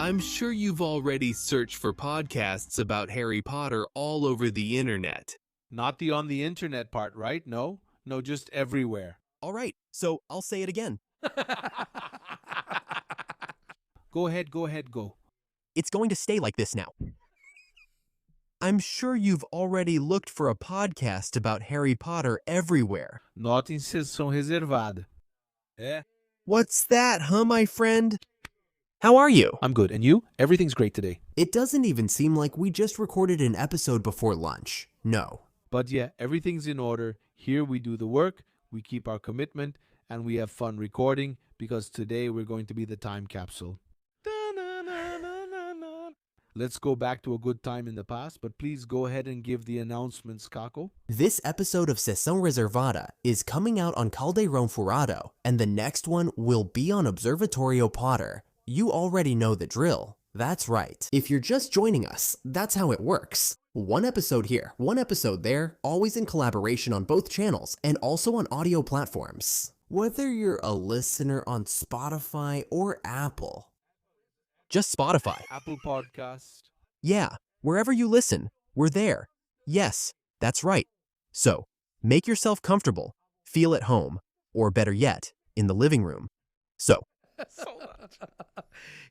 I'm sure you've already searched for podcasts about Harry Potter all over the internet. Not the on the internet part, right? No, just everywhere. All right, so I'll say it again. Go ahead, go. It's going to stay like this now. I'm sure you've already looked for a podcast about Harry Potter everywhere. Not em Seção Reservada. What's that, my friend? How are you? I'm good. And you? Everything's great today. It doesn't even seem like we just recorded an episode before lunch. No. But yeah, everything's in order. Here we do the work, we keep our commitment, and we have fun recording because today we're going to be the time capsule. Let's go back to a good time in the past, but please go ahead and give the announcements, Kako. This episode of Seção Reservada is coming out on Caldeirão Furado, and the next one will be on Observatorio Potter. You already know the drill. That's right. If you're just joining us, that's how it works. One episode here, one episode there, always in collaboration on both channels and also on audio platforms. Whether you're a listener on Spotify or Apple. Just Spotify. Apple Podcast. Yeah, wherever you listen, we're there. Yes, that's right. So, make yourself comfortable, feel at home, or better yet, in the living room. So,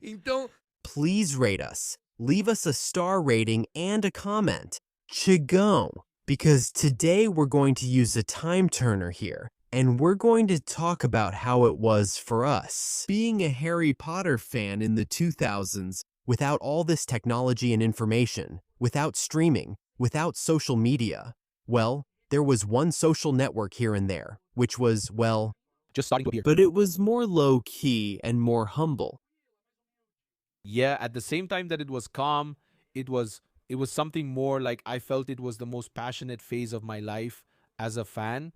Então, please rate us. Leave us a star rating and a comment. Chigão. Because today we're going to use a time turner here, and we're going to talk about how it was for us. Being a Harry Potter fan in the 2000s, Without all this technology and information, without streaming, without social media, well, there was one social network here and there, which was, well, just starting to appear. but it was more low-key and more humble. Yeah, at the same time that it was calm, it was something more like I felt it was the most passionate phase of my life as a fan.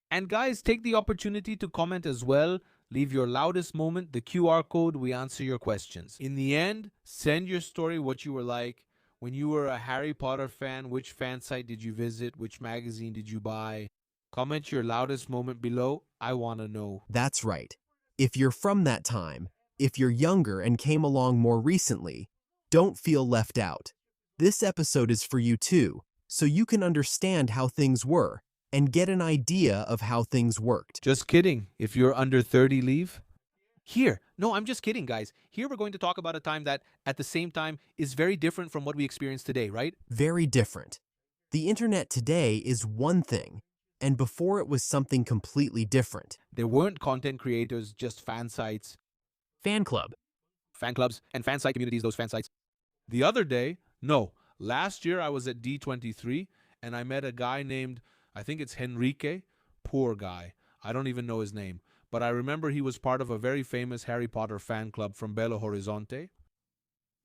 And guys, take the opportunity to comment as well. Leave your loudest moment, the QR code, we answer your questions. In the end, send your story, what you were like. When you were a Harry Potter fan, which fan site did you visit? Which magazine did you buy? Comment your loudest moment below. I want to know. that's right. If you're from that time, if you're younger and came along more recently, don't feel left out. This episode is for you too, so you can understand how things were and get an idea of how things worked. Just kidding. If you're under 30, leave. Here. No, I'm just kidding, guys. Here we're going to talk about a time that, at the same time, is very different from what we experience today, right? Very different. The internet today is one thing, and before it was something completely different. There weren't content creators, just fan sites, Fan club. fan clubs, and fan site communities, those fan sites. The other day, no, last year I was at D23 and I met a guy named, I think it's Henrique. Poor guy. I don't even know his name. But I remember he was part of a very famous Harry Potter fan club from Belo Horizonte.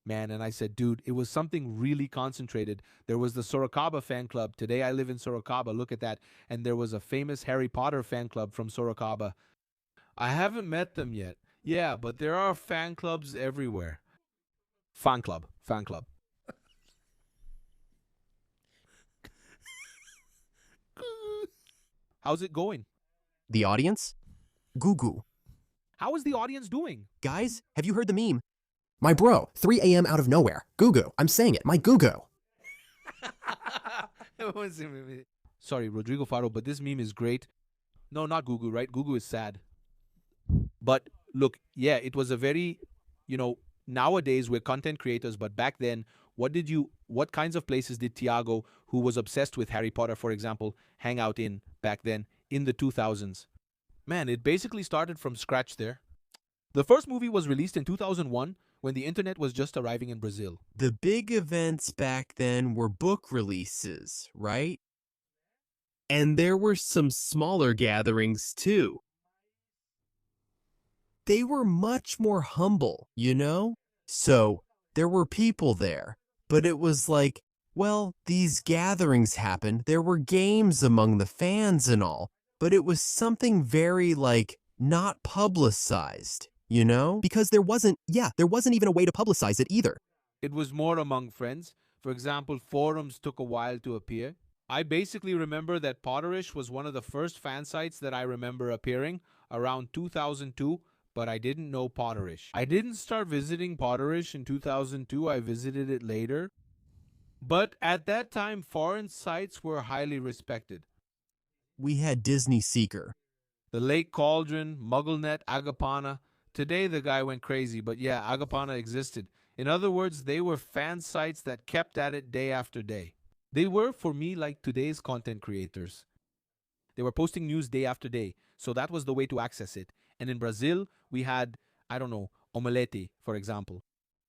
Man, and I said, dude, it was something really concentrated. There was the Sorocaba fan club. Today I live in Sorocaba. Look at that. And there was a famous Harry Potter fan club from Sorocaba. I haven't met them yet. Yeah, but there are fan clubs everywhere. Fan club. How's it going? The audience? Gugu. How is the audience doing? Guys, have you heard the meme? My bro, 3 a.m. out of nowhere. Gugu. I'm saying it. My Gugu. Sorry, Rodrigo Faro, but this meme is great. No, not Gugu, right? Gugu is sad. But look, yeah, it was a very, nowadays we're content creators, but back then, what kinds of places did Tiago, who was obsessed with Harry Potter, for example, hang out in back then in the 2000s? Man, it basically started from scratch there. The first movie was released in 2001 when the internet was just arriving in Brazil. The big events back then were book releases, right? And there were some smaller gatherings too. They were much more humble, So, there were people there, but it was like, well, these gatherings happened, there were games among the fans and all, but it was something very, not publicized, Because there wasn't even a way to publicize it either. It was more among friends. For example, forums took a while to appear. I basically remember that Potterish was one of the first fan sites that I remember appearing around 2002, but I didn't know Potterish. I didn't start visiting Potterish in 2002. I visited it later. But at that time, foreign sites were highly respected. We had Disney Seeker. The Lake Cauldron, MuggleNet, Agapana. Today the guy went crazy, but yeah, Agapana existed. In other words, they were fan sites that kept at it day after day. They were, for me, like today's content creators. They were posting news day after day, so that was the way to access it. And in Brazil, we had, I don't know, Omelete, for example.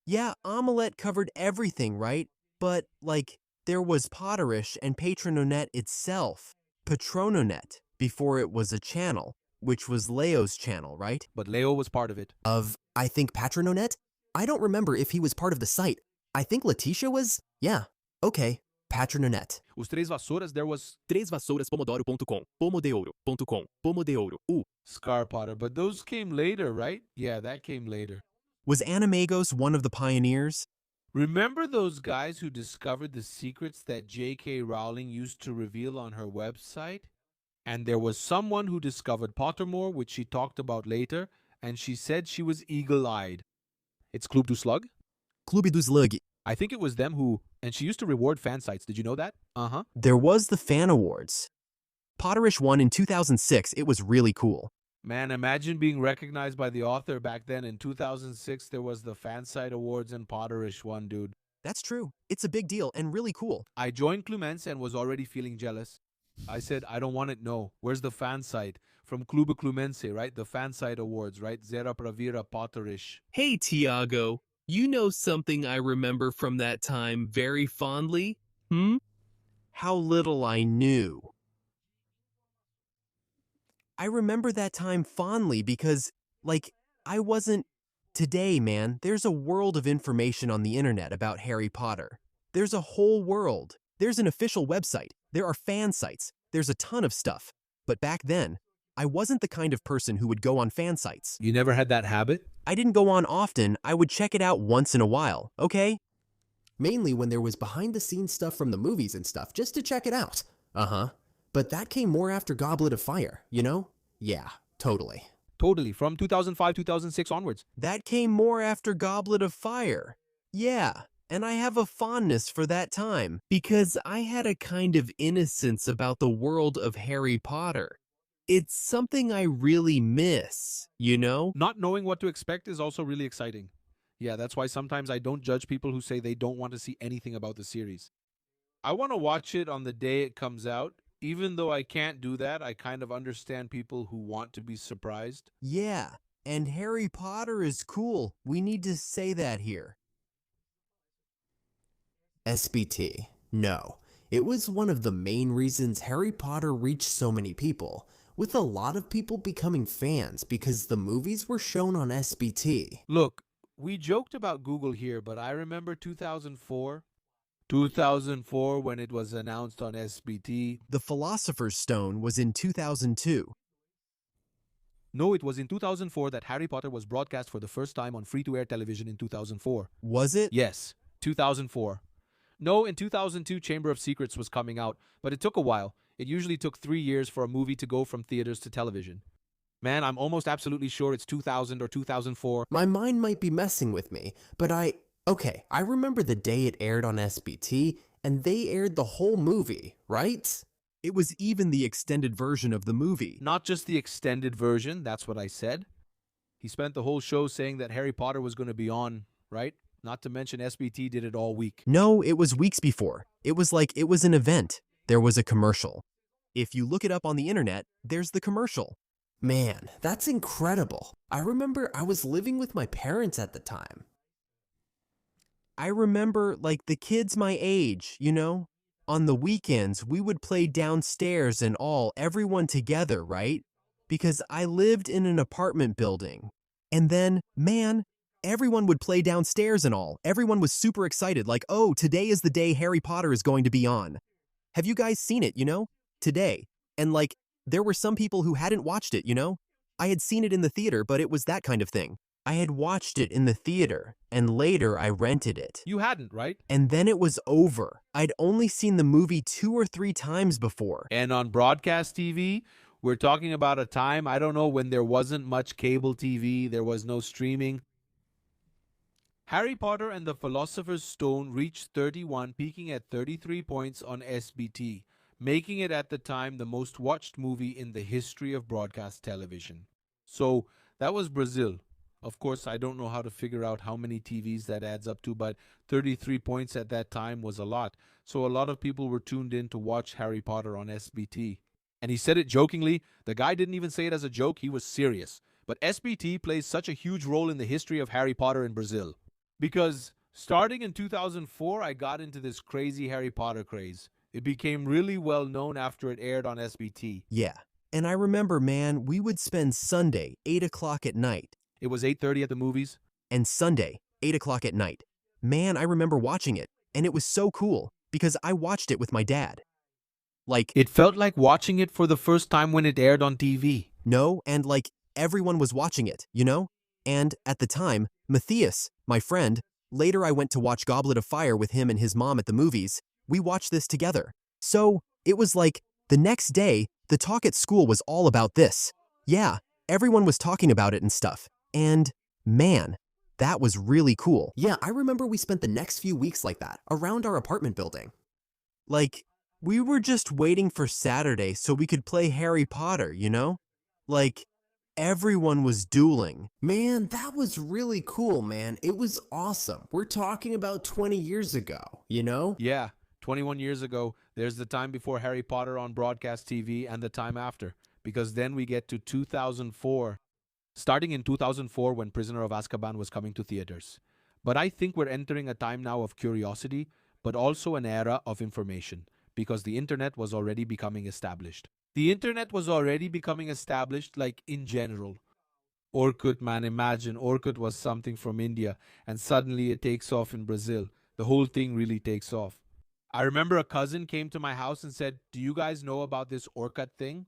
Yeah, Omelette covered everything, right? But, like, there was Potterish and Patrononet itself. Patrononet, before it was a channel, which was Leo's channel, right? But Leo was part of it. Of, I think, Patrononet? I don't remember if he was part of the site. I think Letitia was? Yeah, okay, Patrononet. Os Três Vassouras, there was Trêsvassouraspomodoro.com, pomodeouro.com, pomodeouro, Scar Potter, but those came later, right? Yeah, that came later. Was Animagos one of the pioneers? Remember those guys who discovered the secrets that J.K. Rowling used to reveal on her website? And there was someone who discovered Pottermore, which she talked about later, and she said she was eagle-eyed. It's Clube do Slug? Clube do Slug. I think it was them who... And she used to reward fan sites. Did you know that? Uh-huh. There was the Fan Awards. Potterish won in 2006. It was really cool. Man, imagine being recognized by the author back then. In 2006, there was the Fansite Awards and Potterish one, dude. That's true. It's a big deal and really cool. I joined Clumense and was already feeling jealous. I said, I don't want it, no. Where's the fansite? From Clube Clumense, right? The Fansite Awards, right? Zera Pravira Potterish. Hey, Tiago, you know something I remember from that time very fondly? How little I knew. I remember that time fondly because, like, I wasn't... Today, man, there's a world of information on the internet about Harry Potter. There's a whole world. There's an official website. There are fan sites. There's a ton of stuff. But back then, I wasn't the kind of person who would go on fan sites. You never had that habit? I didn't go on often. I would check it out once in a while, okay? Mainly when there was behind-the-scenes stuff from the movies and stuff, just to check it out. Uh-huh. But that came more after Goblet of Fire, you know? Yeah, totally. Totally, from 2005, 2006 onwards. That came more after Goblet of Fire. Yeah, and I have a fondness for that time because I had a kind of innocence about the world of Harry Potter. It's something I really miss, you know? Not knowing what to expect is also really exciting. Yeah, that's why sometimes I don't judge people who say they don't want to see anything about the series. I want to watch it on the day it comes out. Even though I can't do that, I kind of understand people who want to be surprised. Yeah, and Harry Potter is cool. We need to say that here. SBT. No. It was one of the main reasons Harry Potter reached so many people, with a lot of people becoming fans because the movies were shown on SBT. Look, we joked about Google here, but I remember 2004. 2004 when it was announced on SBT. The Philosopher's Stone was in 2002. No, it was in 2004 that Harry Potter was broadcast for the first time on free-to-air television in 2004. Was it? Yes, 2004. No, in 2002 Chamber of Secrets was coming out, but it took a while. It usually took 3 years for a movie to go from theaters to television. Man, I'm almost absolutely sure it's 2000 or 2004. My mind might be messing with me, but Okay, I remember the day it aired on SBT, and they aired the whole movie, right? It was even the extended version of the movie. Not just the extended version, that's what I said. He spent the whole show saying that Harry Potter was going to be on, right? Not to mention SBT did it all week. No, it was weeks before. It was like it was an event. There was a commercial. If you look it up on the internet, there's the commercial. Man, that's incredible. I remember I was living with my parents at the time. I remember, like, the kids my age, you know? On the weekends, we would play downstairs and all, everyone together, right? Because I lived in an apartment building. And then, man, everyone would play downstairs and all. Everyone was super excited, like, oh, today is the day Harry Potter is going to be on. Have you guys seen it, you know? Today. And, like, there were some people who hadn't watched it, you know? I had seen it in the theater, but it was that kind of thing. I had watched it in the theater, and later I rented it. You hadn't, right? And then it was over. I'd only seen the movie 2 or 3 times before. And on broadcast TV, We're talking about a time, I don't know, when there wasn't much cable TV, there was no streaming. Harry Potter and the Philosopher's Stone reached 31, peaking at 33 points on SBT, making it at the time the most watched movie in the history of broadcast television. So that was Brazil. Of course, I don't know how to figure out how many TVs that adds up to, but 33 points at that time was a lot. So a lot of people were tuned in to watch Harry Potter on SBT. And he said it jokingly. The guy didn't even say it as a joke. He was serious. But SBT plays such a huge role in the history of Harry Potter in Brazil. Because starting in 2004, I got into this crazy Harry Potter craze. It became really well known after it aired on SBT. Yeah. And I remember, man, we would spend Sunday, 8 o'clock at night. It was 8:30 at the movies. And Sunday, 8 o'clock at night. Man, I remember watching it. And it was so cool because I watched it with my dad. Like, It felt like watching it for the first time when it aired on TV. no, and like everyone was watching it, you know? And at the time, Matthias, my friend, later I went to watch Goblet of Fire with him and his mom at the movies. We watched this together. So it was like the next day, the talk at school was all about this. Yeah, everyone was talking about it and stuff. And man, that was really cool. Yeah, I remember we spent the next few weeks like that, around our apartment building. Like, we were just waiting for Saturday so we could play Harry Potter, you know? Like, everyone was dueling. Man, that was really cool, man. It was awesome. We're talking about 20 years ago, you know? Yeah, 21 years ago, there's the time before Harry Potter on broadcast TV and the time after. Because then we get to 2004. Starting in 2004 when Prisoner of Azkaban was coming to theaters. But I think we're entering a time now of curiosity, but also an era of information. Because the internet was already becoming established. The internet was already becoming established, like in general. Orkut, man, imagine Orkut was something from India and suddenly it takes off in Brazil. The whole thing really takes off. I remember a cousin came to my house and said, "Do you guys know about this Orkut thing?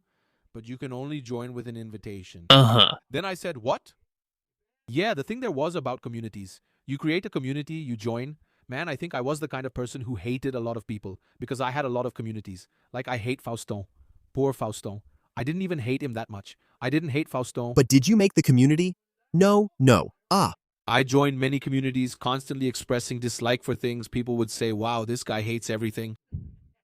But you can only join with an invitation." Then I said, "What?" Yeah, the thing there was about communities. You create a community, you join. Man, I think I was the kind of person who hated a lot of people because I had a lot of communities. Like I hate Faustin. Poor Faustin. I didn't even hate him that much. I didn't hate Faustin. But did you make the community? No. I joined many communities, constantly expressing dislike for things. People would say, "Wow, this guy hates everything."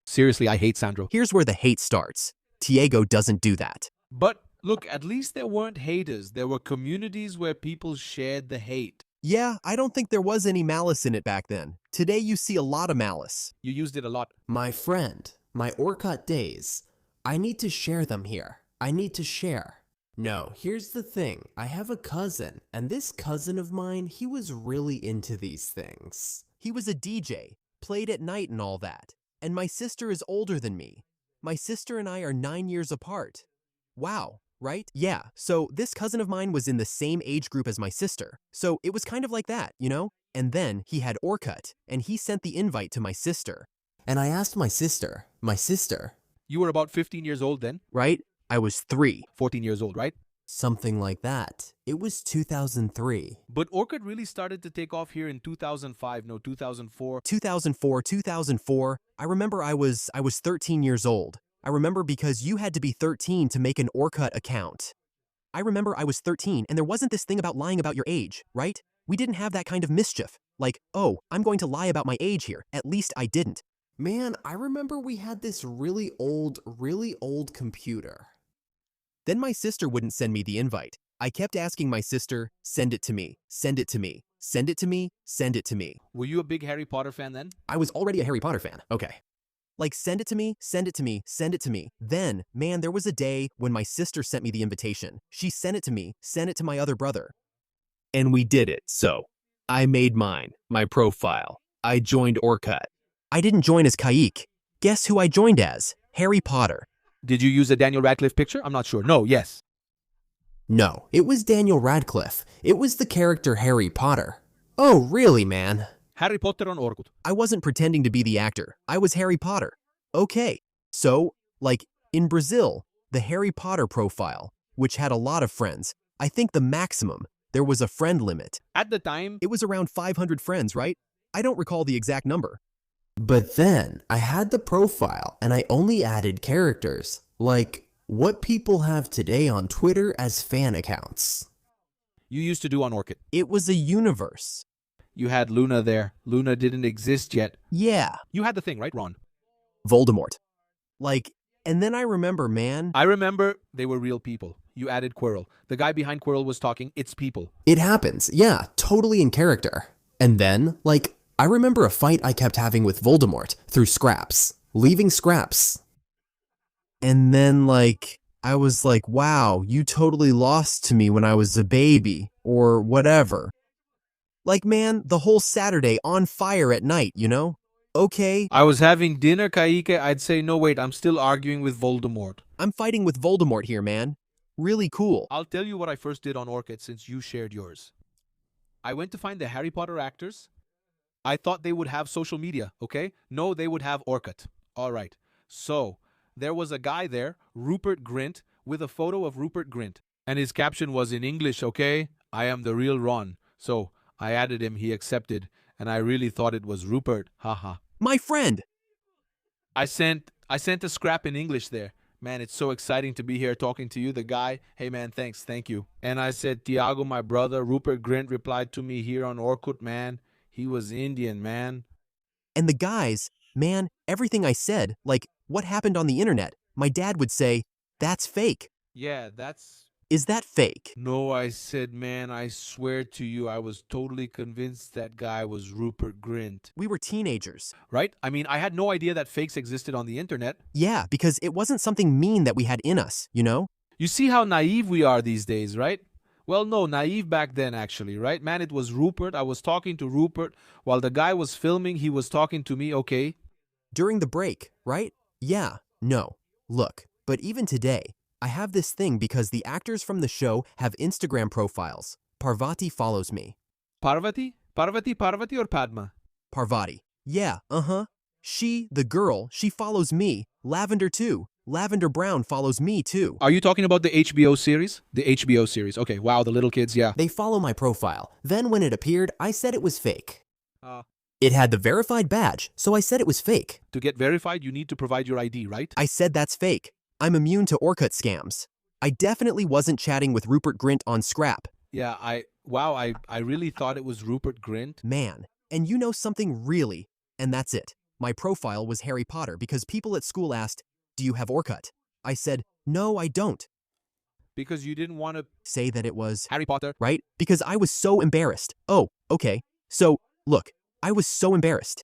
Seriously, I hate Sandro. Here's where the hate starts. Diego doesn't do that. But look, at least there weren't haters. There were communities where people shared the hate. Yeah, I don't think there was any malice in it back then. Today you see a lot of malice. You used it a lot. My friend, my Orkut days. I need to share them here. I need to share. No, here's the thing. I have a cousin, and this cousin of mine, he was really into these things. He was a DJ, played at night and all that. And my sister is older than me. My sister and I are 9 years apart. Wow, right? Yeah, so this cousin of mine was in the same age group as my sister. So it was kind of like that, you know? And then he had Orkut, and he sent the invite to my sister. And I asked my sister. You were about 15 years old then? Right? I was 3. 14 years old, right? Something like that. It was 2003. But Orkut really started to take off here in 2005, no, 2004. 2004. I remember I was 13 years old. I remember because you had to be 13 to make an Orkut account. I remember I was 13 and there wasn't this thing about lying about your age, right? We didn't have that kind of mischief. Like, oh, I'm going to lie about my age here. At least I didn't. Man, I remember we had this really old computer. Then my sister wouldn't send me the invite. I kept asking my sister, send it to me, send it to me, send it to me, send it to me. Were you a big Harry Potter fan then? I was already a Harry Potter fan. Okay. Like, send it to me, send it to me, send it to me. Then, man, there was a day when my sister sent me the invitation. She sent it to me, sent it to my other brother. And we did it, so I made mine, my profile. I joined Orkut. I didn't join as Kaik. Guess who I joined as? Harry Potter. Did you use a Daniel Radcliffe picture? I'm not sure. No, yes. No, it was Daniel Radcliffe. It was the character Harry Potter. Oh, really, man? Harry Potter on Orkut. I wasn't pretending to be the actor. I was Harry Potter. Okay. So, like, in Brazil, the Harry Potter profile, which had a lot of friends, I think the maximum, there was a friend limit. At the time, It was around 500 friends, right? I don't recall the exact number. But then, I had the profile, and I only added characters. Like, what people have today on Twitter as fan accounts. You used to do on Orkut. It was a universe. You had Luna there. Luna didn't exist yet. Yeah, You had the thing, right, Ron? Voldemort. Like, and then I remember, man, I remember they were real people. You added Quirrell. The guy behind Quirrell was talking, it's people. It happens, yeah, totally in character. And then, like, I remember a fight I kept having with Voldemort through scraps, leaving scraps. and then like, I was like, wow, you totally lost to me when I was a baby, or whatever. Like, man, the whole Saturday on fire at night, you know? Okay, I was having dinner, Kaike. I'd say, no, wait, I'm still arguing with Voldemort. I'm fighting with Voldemort here, man. Really cool. I'll tell you what I first did on Orkut since you shared yours. I went to find the Harry Potter actors. I thought they would have social media, okay? No, they would have Orkut. All right. So, there was a guy there, Rupert Grint, with a photo of Rupert Grint. And his caption was in English, okay? I am the real Ron. So, I added him, he accepted. And I really thought it was Rupert. Haha. My friend. I sent a scrap in English there. Man, it's so exciting to be here talking to you. The guy, hey man, thanks, thank you. And I said, Tiago, my brother. Rupert Grint replied to me here on Orkut, man. He was Indian, man. And the guys, man, everything I said, like, what happened on the internet, my dad would say, that's fake. Yeah, that's... Is that fake? No, I said, man, I swear to you, I was totally convinced that guy was Rupert Grint. We were teenagers. Right? I mean, I had no idea that fakes existed on the internet. Yeah, because it wasn't something mean that we had in us, you know? You see how naive we are these days, right? Well, no, naive back then, actually, right? Man, it was Rupert. I was talking to Rupert. While the guy was filming, he was talking to me, okay? During the break, right? Yeah, no. Look, but even today, I have this thing because the actors from the show have Instagram profiles. Parvati follows me. Parvati? Parvati or Padma? Parvati. Yeah, She, the girl, she follows me. Lavender too. Lavender Brown follows me too. Are you talking about the HBO series? The HBO series. Okay, wow, the little kids, yeah. They follow my profile. Then when it appeared, I said it was fake. It had the verified badge, so I said it was fake. To get verified, you need to provide your ID, right? I said that's fake. I'm immune to Orkut scams. I definitely wasn't chatting with Rupert Grint on Scrap. Yeah, I really thought it was Rupert Grint. Man, and you know something really, and that's it. My profile was Harry Potter because people at school asked, do you have Orkut? I said, no, I don't. Because you didn't want to Say that it was Harry Potter. right? Because I was so embarrassed. Oh, okay. So, look, I was so embarrassed.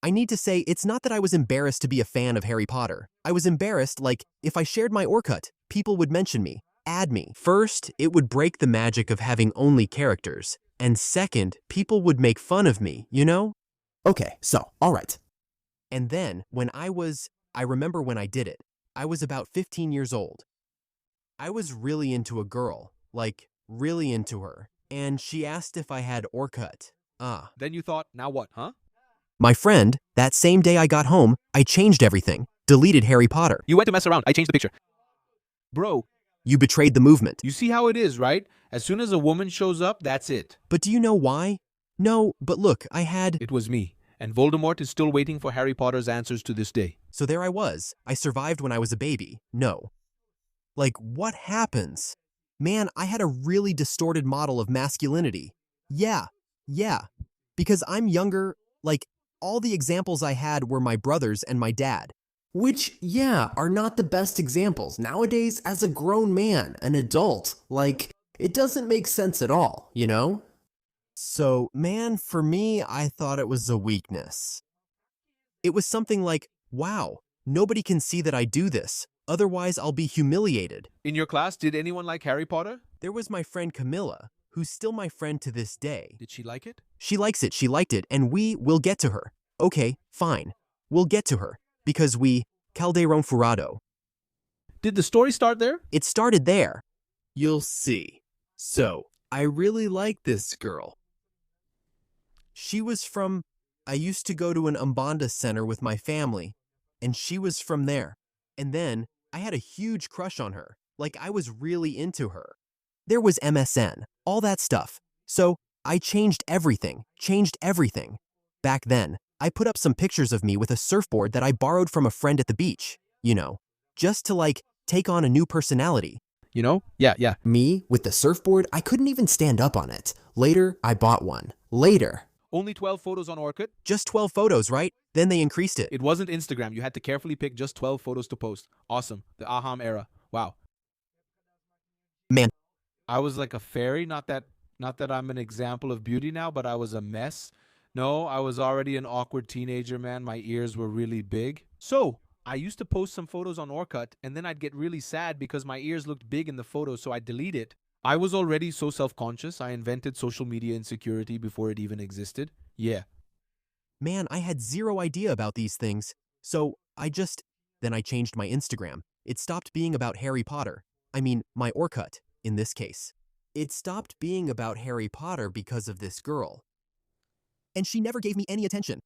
I need to say it's not that I was embarrassed to be a fan of Harry Potter. I was embarrassed, like, if I shared my Orkut, people would mention me, add me. First, it would break the magic of having only characters. And second, people would make fun of me, you know? Okay, so, alright. And then, I remember when I did it. I was about 15 years old. I was really into a girl, like, really into her. And she asked if I had Orkut. Then you thought, now what, huh? My friend, that same day I got home, I changed everything. Deleted Harry Potter. You went to mess around. I changed the picture. Bro, You betrayed the movement. you see how it is, right? As soon as a woman shows up, that's it. But do you know why? No, but look, I had... It was me. And Voldemort is still waiting for Harry Potter's answers to this day. So there I was. I survived when I was a baby. No. Like, what happens? Man, I had a really distorted model of masculinity. Yeah. Because I'm younger, like, all the examples I had were my brothers and my dad. Which, yeah, are not the best examples. Nowadays, as a grown man, an adult, like, it doesn't make sense at all, you know? So, man, for me, I thought it was a weakness. It was something like, wow, nobody can see that I do this. Otherwise, I'll be humiliated. In your class, did anyone like Harry Potter? There was my friend Camilla, who's still my friend to this day. Did she like it? She likes it, she liked it, and will get to her. Okay, fine. We'll get to her. Because Calderon Furado. Did the story start there? It started there. You'll see. So, I really like this girl. She was from... I used to go to an Umbanda center with my family, and she was from there. And then, I had a huge crush on her. Like, I was really into her. There was MSN, all that stuff. So, I changed everything. Back then, I put up some pictures of me with a surfboard that I borrowed from a friend at the beach, you know, just to, like, take on a new personality. You know? Yeah. Me, with the surfboard, I couldn't even stand up on it. Later, I bought one. Later. Only 12 photos on Orkut? Just 12 photos, right? Then they increased it. It wasn't Instagram. You had to carefully pick just 12 photos to post. Awesome. The Aham era. Wow. Man, I was like a fairy. Not that I'm an example of beauty now, but I was a mess. No, I was already an awkward teenager, man. My ears were really big. So, I used to post some photos on Orkut, and then I'd get really sad because my ears looked big in the photo, so I'd delete it. I was already so self-conscious, I invented social media insecurity before it even existed. Yeah. man, I had zero idea about these things. So then I changed my Instagram. It stopped being about Harry Potter. I mean, my Orkut, in this case. It stopped being about Harry Potter because of this girl. And she never gave me any attention.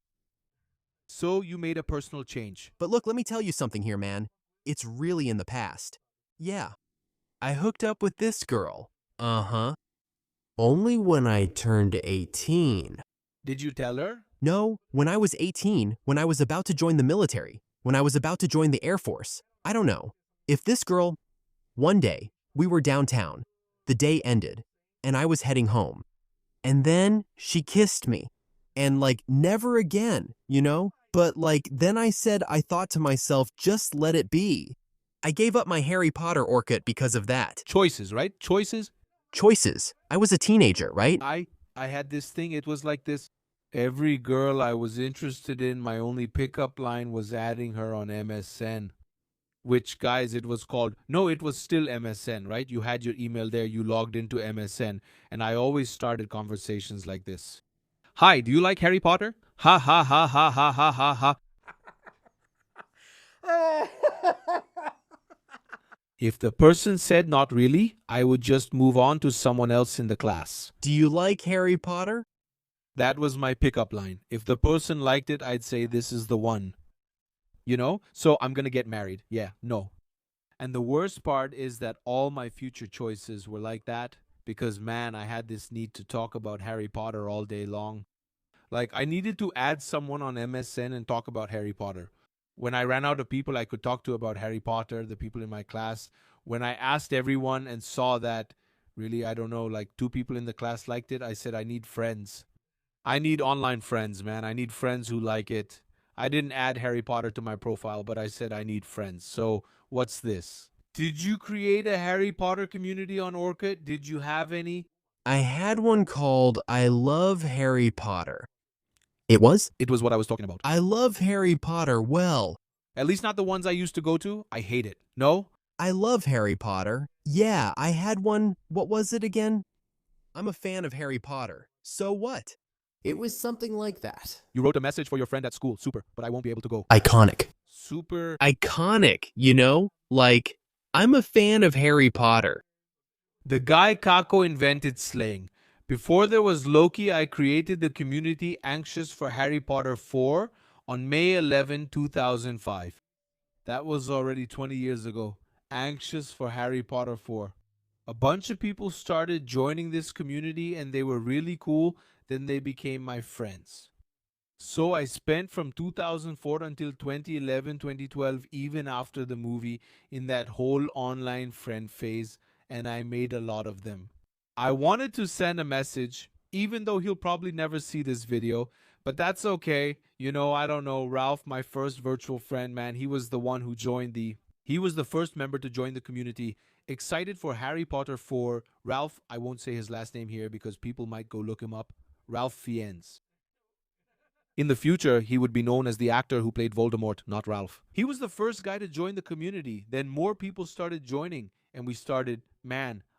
So you made a personal change. But look, let me tell you something here, man. It's really in the past. Yeah. I hooked up with this girl. Uh-huh. Only when I turned 18. Did you tell her? No, when I was 18, when I was about to join the military, when I was about to join the Air Force. I don't know. If this girl... One day, we were downtown. The day ended, and I was heading home. And then she kissed me. And never again, you know? But then I thought to myself, just let it be. I gave up my Harry Potter Orkut because of that. Choices, right? Choices? Choices. I was a teenager, right? I had this thing, it was like this. Every girl I was interested in, my only pickup line was adding her on MSN. Which, guys, it was called... No, it was still MSN, right? You had your email there, you logged into MSN. And I always started conversations like this. Hi, do you like Harry Potter? Ha ha ha ha ha ha ha ha. If the person said not really, I would just move on to someone else in the class. Do you like Harry Potter? That was my pickup line. If the person liked it, I'd say this is the one. You know? So I'm gonna get married. Yeah, no. And the worst part is that all my future choices were like that because, man, I had this need to talk about Harry Potter all day long. I needed to add someone on MSN and talk about Harry Potter. When I ran out of people I could talk to about Harry Potter, the people in my class, when I asked everyone and saw that, really, I don't know, 2 people in the class liked it, I said, I need friends. I need online friends, man. I need friends who like it. I didn't add Harry Potter to my profile, but I said I need friends. So, what's this? Did you create a Harry Potter community on Orkut? Did you have any? I had one called I Love Harry Potter. It was? It was what I was talking about. I love Harry Potter, well. At least not the ones I used to go to. I hate it. No? I love Harry Potter. Yeah, I had one. What was it again? I'm a fan of Harry Potter. So what? It was something like that. You wrote a message for your friend at school. Super, but I won't be able to go. Iconic. Super. Iconic, you know? I'm a fan of Harry Potter. The guy Kako invented slang. Before there was Loki, I created the community Anxious for Harry Potter 4 on May 11, 2005. That was already 20 years ago. Anxious for Harry Potter 4. A bunch of people started joining this community and they were really cool. Then they became my friends. So I spent from 2004 until 2011, 2012, even after the movie, in that whole online friend phase, and I made a lot of them. I wanted to send a message, even though he'll probably never see this video, but that's okay. You know, I don't know, Ralph, my first virtual friend, man, he was the one who he was the first member to join the community. Excited for Harry Potter 4, Ralph, I won't say his last name here because people might go look him up, Ralph Fiennes. In the future, he would be known as the actor who played Voldemort, not Ralph. He was the first guy to join the community. Then more people started joining, and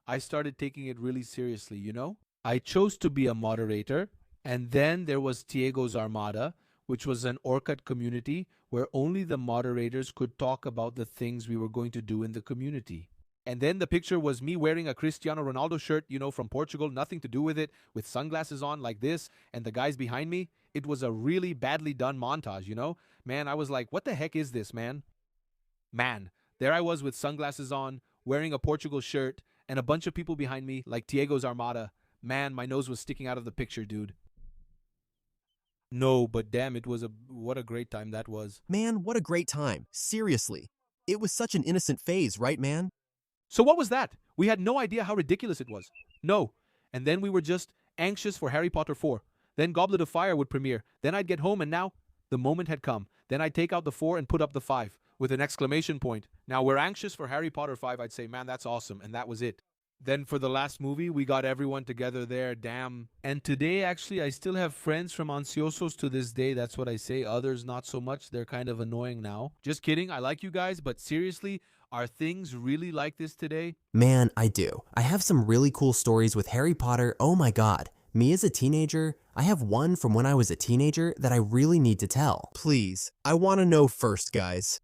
I started taking it really seriously, you know? I chose to be a moderator, and then there was Tiego's Armada, which was an Orkut community where only the moderators could talk about the things we were going to do in the community. And then the picture was me wearing a Cristiano Ronaldo shirt, you know, from Portugal, nothing to do with it, with sunglasses on like this, and the guys behind me. It was a really badly done montage, you know? Man, I was like, what the heck is this, man? Man, there I was with sunglasses on, wearing a Portugal shirt, and a bunch of people behind me, like Tiego's Armada. Man, my nose was sticking out of the picture, dude. No, but damn, what a great time that was. Man, what a great time. Seriously. It was such an innocent phase, right, man? So what was that? We had no idea how ridiculous it was. No. And then we were just anxious for Harry Potter 4. Then Goblet of Fire would premiere. Then I'd get home and now the moment had come. Then I'd take out the 4 and put up the 5 with an exclamation point. Now we're anxious for Harry Potter 5. I'd say, man, that's awesome. And that was it. Then for the last movie, we got everyone together there. Damn. And today, actually, I still have friends from Ansiosos to this day. That's what I say. Others, not so much. They're kind of annoying now. Just kidding. I like you guys. But seriously, are things really like this today? Man, I do. I have some really cool stories with Harry Potter. Oh my god. Me as a teenager, I have one from when I was a teenager that I really need to tell. Please, I want to know first, guys.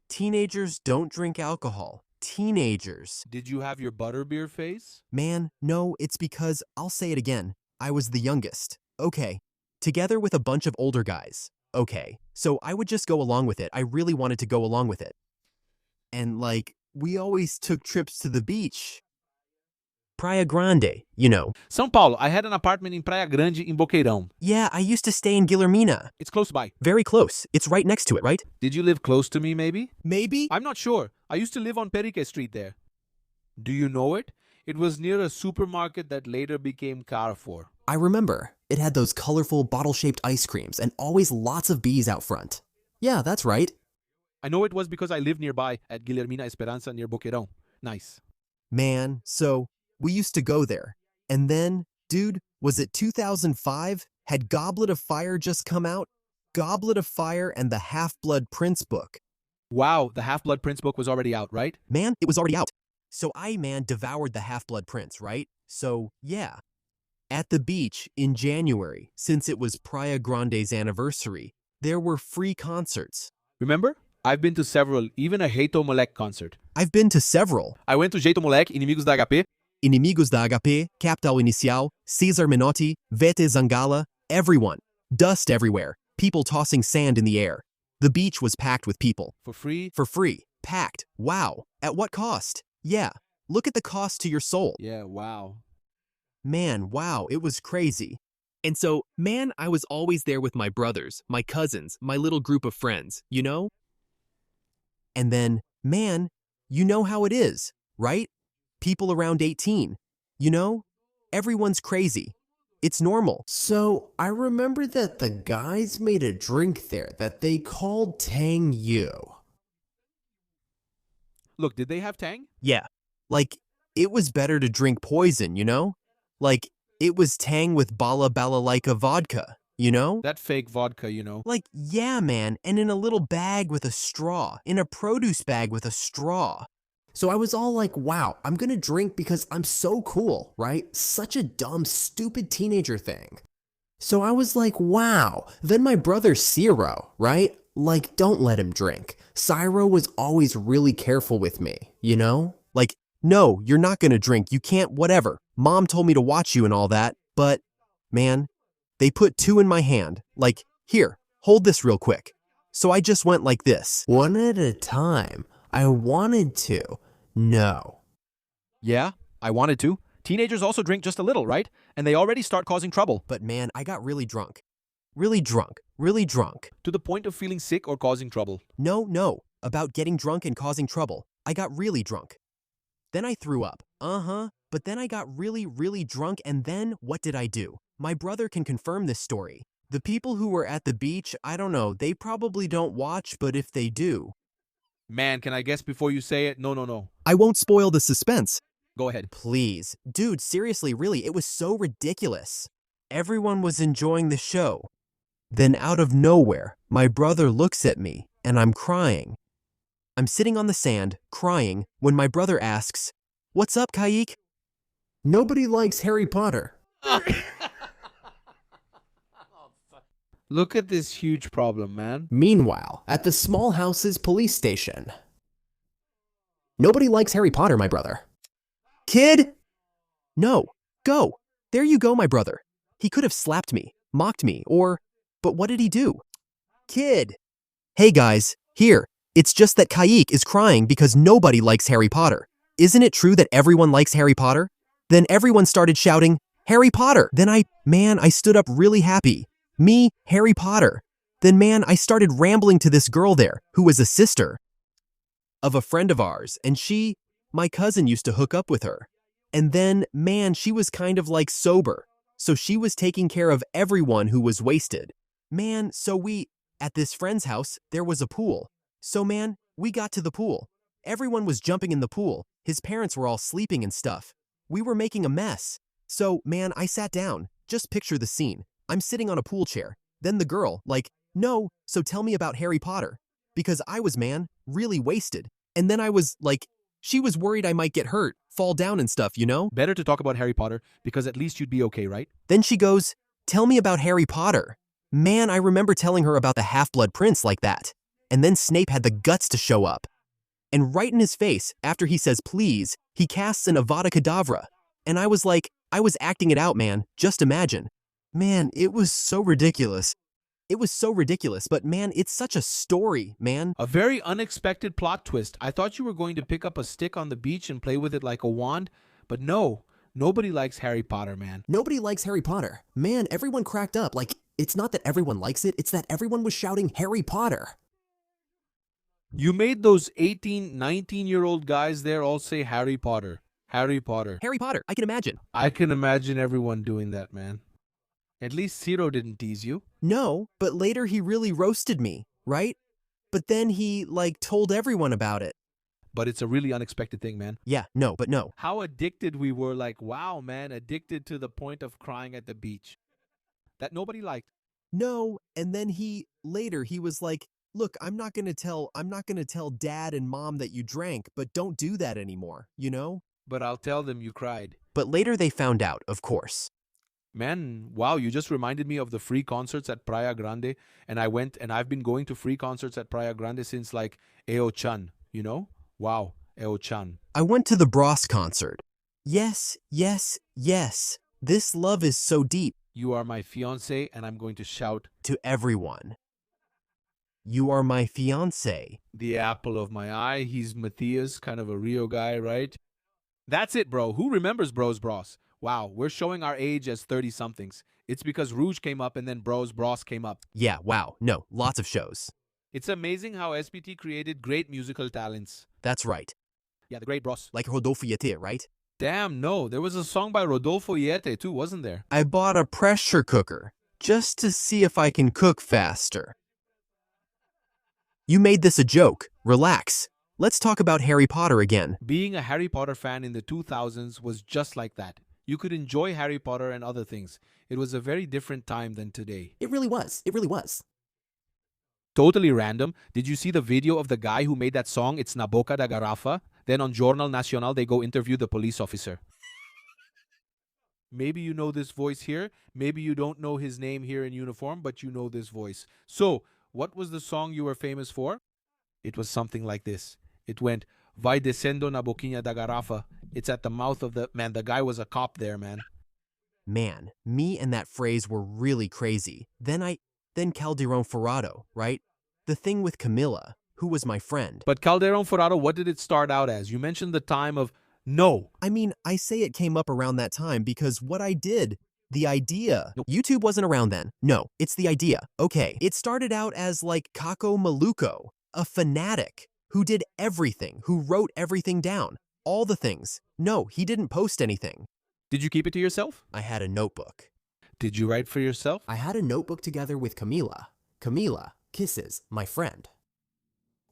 Teenagers don't drink alcohol. Teenagers. Did you have your butterbeer face? Man, no, it's because, I'll say it again, I was the youngest. Okay. Together with a bunch of older guys. Okay. So I would just go along with it. I really wanted to go along with it. And like, we always took trips to the beach. Praia Grande, you know. São Paulo. I had an apartment in Praia Grande in Boqueirão. Yeah, I used to stay in Guilhermina. It's close by. Very close. It's right next to it, right? Did you live close to me, maybe? Maybe? I'm not sure. I used to live on Perique Street there. Do you know it? It was near a supermarket that later became Carrefour. I remember. It had those colorful bottle-shaped ice creams and always lots of bees out front. Yeah, that's right. I know it was because I lived nearby at Guilhermina Esperança near Boqueirão. Nice. Man, so we used to go there. And then, dude, was it 2005? Had Goblet of Fire just come out? Goblet of Fire and the Half-Blood Prince book. Wow, the Half-Blood Prince book was already out, right? Man, it was already out. So I, devoured the Half-Blood Prince, right? So, yeah. At the beach in January, since it was Praia Grande's anniversary, there were free concerts. Remember? I've been to several, even a Jeito Moleque concert. I've been to several. I went to Jeito Moleque, Inimigos da HP. Inimigos da HP, Capital Inicial, Cesar Menotti, Vete Zangala, everyone. Dust everywhere. People tossing sand in the air. The beach was packed with people. For free? For free. Packed. Wow. At what cost? Yeah. Look at the cost to your soul. Yeah, wow. Man, wow, it was crazy. And so, man, I was always there with my brothers, my cousins, my little group of friends, you know? And then, man, you know how it is, right? People around 18. You know? Everyone's crazy. It's normal. So, I remember that the guys made a drink there that they called Tang Yu. Look, did they have Tang? Yeah. Like, it was better to drink poison, you know? Like, it was Tang with Bala Balalaika vodka, you know? That fake vodka, you know. Like, yeah, man, and in a little bag with a straw. In a produce bag with a straw. So I was all like, wow, I'm gonna drink because I'm so cool, right? Such a dumb, stupid teenager thing. So I was like, wow. Then my brother Ciro, right? Like, don't let him drink. Ciro was always really careful with me, you know? Like, no, you're not gonna drink. You can't, whatever. Mom told me to watch you and all that. But, man, they put 2 in my hand. Like, here, hold this real quick. So I just went like this. One at a time. I wanted to. No. Yeah, I wanted to. Teenagers also drink just a little, right? And they already start causing trouble. But man, I got really drunk. Really drunk. Really drunk. To the point of feeling sick or causing trouble. No. About getting drunk and causing trouble. I got really drunk. Then I threw up. But then I got really, really drunk, and then what did I do? My brother can confirm this story. The people who were at the beach, I don't know, they probably don't watch, but if they do... Man, can I guess before you say it? No. I won't spoil the suspense. Go ahead. Please. Dude, seriously, really, it was so ridiculous. Everyone was enjoying the show. Then out of nowhere, my brother looks at me, and I'm crying. I'm sitting on the sand, crying, when my brother asks, "What's up, Kaik?" Nobody likes Harry Potter. Look at this huge problem, man. Meanwhile, at the Small Houses police station. Nobody likes Harry Potter, my brother. Kid! No, go. There you go, my brother. He could have slapped me, mocked me, but what did he do? Kid! Hey guys, here. It's just that Kaik is crying because nobody likes Harry Potter. Isn't it true that everyone likes Harry Potter? Then everyone started shouting, "Harry Potter!" Then I stood up really happy. Me, Harry Potter. Then man, I started rambling to this girl there, who was a sister of a friend of ours, and my cousin used to hook up with her. And then, man, she was kind of like sober, so she was taking care of everyone who was wasted. Man, at this friend's house, there was a pool. So man, we got to the pool. Everyone was jumping in the pool. His parents were all sleeping and stuff. We were making a mess. So man, I sat down. Just picture the scene. I'm sitting on a pool chair. Then the girl, like, no, so tell me about Harry Potter. Because I was, man, really wasted. And then I was, like, she was worried I might get hurt, fall down and stuff, you know? Better to talk about Harry Potter, because at least you'd be okay, right? Then she goes, tell me about Harry Potter. Man, I remember telling her about the Half-Blood Prince like that. And then Snape had the guts to show up. And right in his face, after he says please, he casts an Avada Kedavra. And I was like, I was acting it out, man. Just imagine. Man, it was so ridiculous. It was so ridiculous, but man, it's such a story, man. A very unexpected plot twist. I thought you were going to pick up a stick on the beach and play with it like a wand, but no. Nobody likes Harry Potter, man. Nobody likes Harry Potter. Man, everyone cracked up. Like, it's not that everyone likes it, it's that everyone was shouting Harry Potter. You made those 18, 19-year-old guys there all say Harry Potter. Harry Potter. Harry Potter, I can imagine. I can imagine everyone doing that, man. At least Ciro didn't tease you. No, but later he really roasted me, right? But then he, like, told everyone about it. But it's a really unexpected thing, man. Yeah, no, but no. How addicted we were, like, wow, man, addicted to the point of crying at the beach. That nobody liked. No, and then later he was like, look, I'm not gonna tell dad and mom that you drank, but don't do that anymore, you know? But I'll tell them you cried. But later they found out, of course. Man, wow, you just reminded me of the free concerts at Praia Grande. And I went, and I've been going to free concerts at Praia Grande since, like, Eo-chan, you know? Wow, Eo-chan. I went to the Bros concert. Yes, yes, yes. This love is so deep. You are my fiancé, and I'm going to shout to everyone. You are my fiancé. The apple of my eye. He's Matthias, kind of a Rio guy, right? That's it, bro. Who remembers Bros Bros? Wow, we're showing our age as 30-somethings. It's because Rouge came up and then Bros Bros came up. Yeah, wow. No, lots of shows. It's amazing how SPT created great musical talents. That's right. Yeah, the great Bros. Like Rodolfo Yete, right? Damn, no. There was a song by Rodolfo Yete too, wasn't there? I bought a pressure cooker just to see if I can cook faster. You made this a joke. Relax. Let's talk about Harry Potter again. Being a Harry Potter fan in the 2000s was just like that. You could enjoy Harry Potter and other things. It was a very different time than today. It really was. It really was. Totally random. Did you see the video of the guy who made that song, It's Na Boca da Garrafa? Then on Jornal Nacional, they go interview the police officer. Maybe you know this voice here. Maybe you don't know his name here in uniform, but you know this voice. So, what was the song you were famous for? It was something like this. It went, Vai descendo na boquinha da garrafa. It's at the mouth of the... Man, the guy was a cop there, man. Man, me and that phrase were really crazy. Then Calderon Ferrado, right? The thing with Camilla, who was my friend. But Calderon Ferrado, what did it start out as? You mentioned the time of... No. I mean, I say it came up around that time because what I did, the idea. YouTube wasn't around then. No, it's the idea. Okay, it started out as like Kako Maluko, a fanatic who did everything, who wrote everything down. All the things. No, he didn't post anything. Did you keep it to yourself? I had a notebook. Did you write for yourself? I had a notebook together with Camila. Camila, kisses, my friend.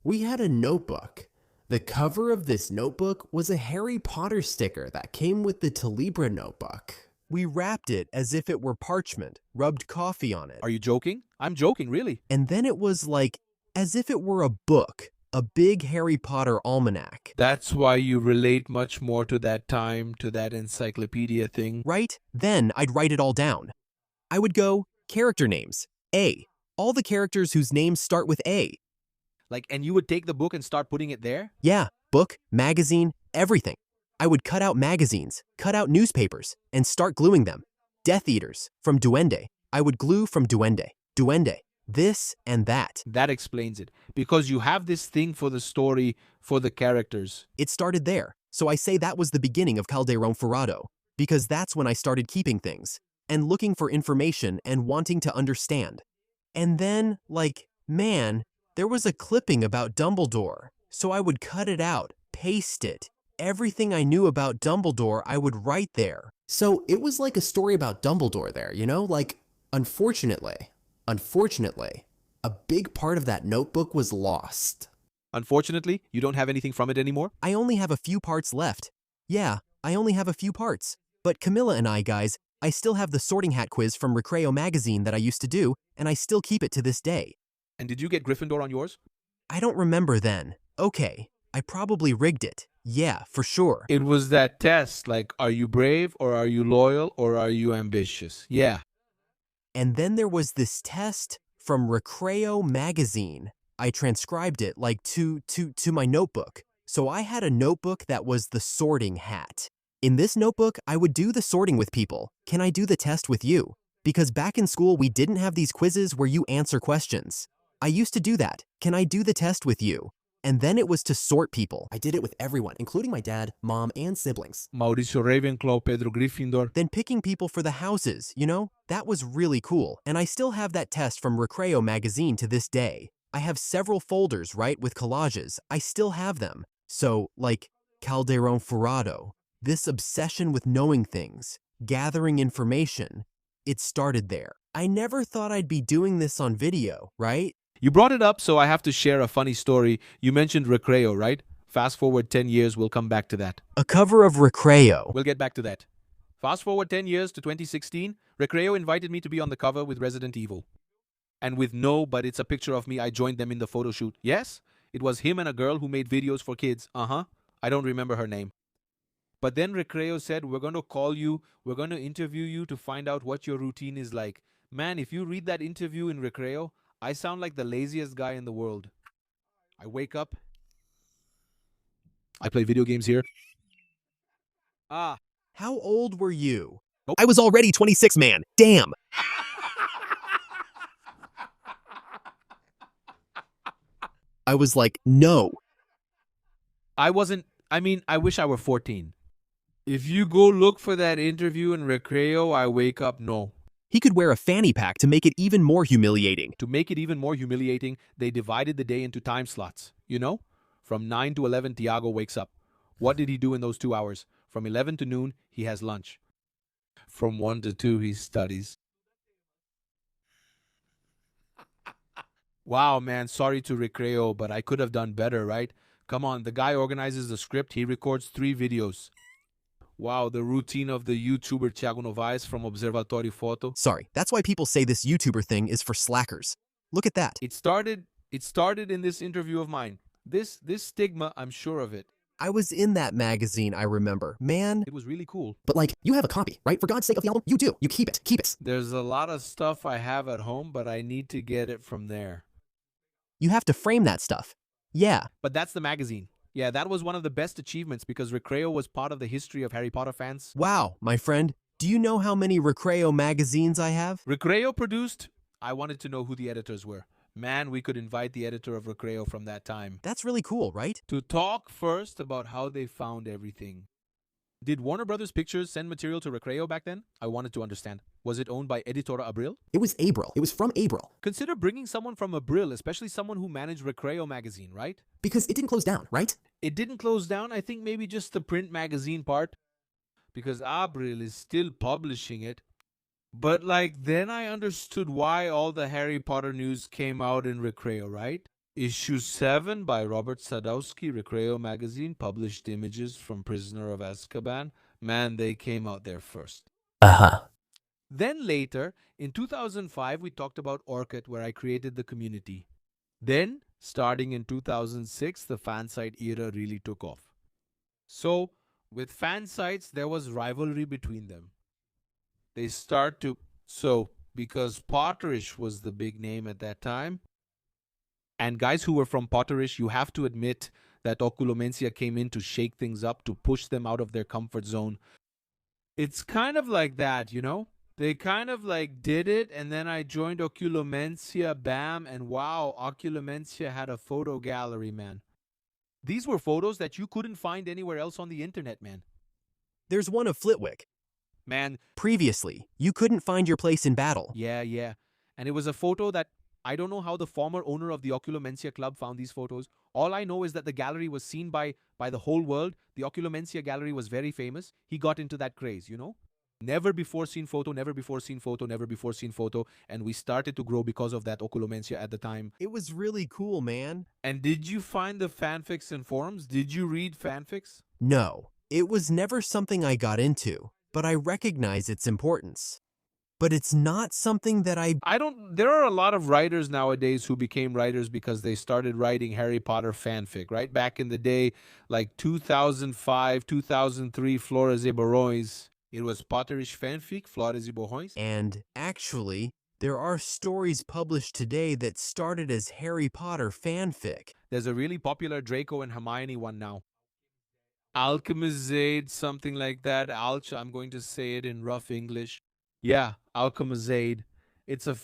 We had a notebook. The cover of this notebook was a Harry Potter sticker that came with the Telebra notebook. We wrapped it as if it were parchment, rubbed coffee on it. Are you joking? I'm joking, really. And then it was like, as if it were a book, a big Harry Potter almanac. That's why you relate much more to that time, to that encyclopedia thing. Right? Then I'd write it all down. I would go, character names, A. All the characters whose names start with A. Like, and you would take the book and start putting it there? Yeah, book, magazine, everything. I would cut out magazines, cut out newspapers, and start gluing them. Death Eaters, from Duende. I would glue from Duende. Duende. This and that. That explains it. Because you have this thing for the story, for the characters. It started there. So I say that was the beginning of Calderon Ferrado. Because that's when I started keeping things. And looking for information and wanting to understand. And then, like, man, there was a clipping about Dumbledore, so I would cut it out, paste it. Everything I knew about Dumbledore, I would write there. So it was like a story about Dumbledore there, you know? Like, unfortunately, a big part of that notebook was lost. Unfortunately, you don't have anything from it anymore? I only have a few parts left. Yeah, I only have a few parts. But Camilla and I, guys, I still have the sorting hat quiz from Recreo magazine that I used to do, and I still keep it to this day. And did you get Gryffindor on yours? I don't remember then. Okay, I probably rigged it. Yeah, for sure. It was that test, like, are you brave or are you loyal or are you ambitious? Yeah. And then there was this test from Recreo magazine. I transcribed it like to my notebook. So I had a notebook that was the sorting hat. In this notebook, I would do the sorting with people. Can I do the test with you? Because back in school, we didn't have these quizzes where you answer questions. I used to do that. Can I do the test with you? And then it was to sort people. I did it with everyone, including my dad, mom, and siblings. Mauricio Ravenclaw, Pedro Gryffindor. Then picking people for the houses, you know? That was really cool. And I still have that test from Recreo magazine to this day. I have several folders, right, with collages. I still have them. So, like, Calderon Furado. This obsession with knowing things, gathering information, it started there. I never thought I'd be doing this on video, right? You brought it up, so I have to share a funny story. You mentioned Recreo, right? Fast forward 10 years, we'll come back to that. A cover of Recreo. We'll get back to that. Fast forward 10 years to 2016, Recreo invited me to be on the cover with Resident Evil. And with no, but it's a picture of me, I joined them in the photo shoot. Yes, it was him and a girl who made videos for kids. I don't remember her name. But then Recreo said, we're going to call you, we're going to interview you to find out what your routine is like. Man, if you read that interview in Recreo, I sound like the laziest guy in the world. I wake up. I play video games here. How old were you? I was already 26, man. Damn. I was like, no. I wish I were 14. If you go look for that interview in Recreo, I wake up, no. He could wear a fanny pack to make it even more humiliating. To make it even more humiliating, they divided the day into time slots. You know? From 9 to 11, Tiago wakes up. What did he do in those 2 hours? From 11 to noon, he has lunch. From 1 to 2, he studies. Wow, man, sorry to Recreo, but I could have done better, right? Come on, the guy organizes the script, he records 3 videos. Wow, the routine of the YouTuber Thiago Novaes from Observatório Foto. Sorry, that's why people say this YouTuber thing is for slackers. Look at that. It started in this interview of mine. This stigma, I'm sure of it. I was in that magazine, I remember. Man. It was really cool. But like, you have a copy, right? For God's sake of the album, you do. You keep it. Keep it. There's a lot of stuff I have at home, but I need to get it from there. You have to frame that stuff. Yeah. But that's the magazine. Yeah, that was one of the best achievements because Recreo was part of the history of Harry Potter fans. Wow, my friend. Do you know how many Recreo magazines I have? Recreo produced? I wanted to know who the editors were. Man, we could invite the editor of Recreo from that time. That's really cool, right? To talk first about how they found everything. Did Warner Brothers Pictures send material to Recreo back then? I wanted to understand. Was it owned by Editora Abril? It was Abril. It was from Abril. Consider bringing someone from Abril, especially someone who managed Recreo magazine, right? Because it didn't close down, right? It didn't close down. I think maybe just the print magazine part. Because Abril is still publishing it. But then I understood why all the Harry Potter news came out in Recreo, right? Issue 7 by Robert Sadowski, Recreo magazine, published images from Prisoner of Azkaban. Man, they came out there first. Then later, in 2005, we talked about Orkut, where I created the community. Then, starting in 2006, the fan site era really took off. So, with fan sites, there was rivalry between them. They start to... So, because Potterish was the big name at that time, and guys who were from Potterish, you have to admit that Oculomencia came in to shake things up, to push them out of their comfort zone. It's kind of like that, you know? They kind of did it, and then I joined Oculomencia, bam, and wow, Oculomencia had a photo gallery, man. These were photos that you couldn't find anywhere else on the internet, man. There's one of Flitwick. Man. Previously, you couldn't find your place in battle. Yeah. And it was a photo that I don't know how the former owner of the Oculomencia Club found these photos. All I know is that the gallery was seen by the whole world. The Oculomencia gallery was very famous. He got into that craze, you know? Never before seen photo, never before seen photo, never before seen photo. And we started to grow because of that Oculomencia at the time. It was really cool, man. And did you find the fanfics and forums? Did you read fanfics? No, it was never something I got into, but I recognize its importance. But it's not something that There are a lot of writers nowadays who became writers because they started writing Harry Potter fanfic, right? Back in the day, like 2005, 2003, Flores e Borões. It was Potterish fanfic, Flores e Borões. And actually, there are stories published today that started as Harry Potter fanfic. There's a really popular Draco and Hermione one now. Alchemizade, something like that. I'm going to say it in rough English. Yeah, Alchemizade. It's a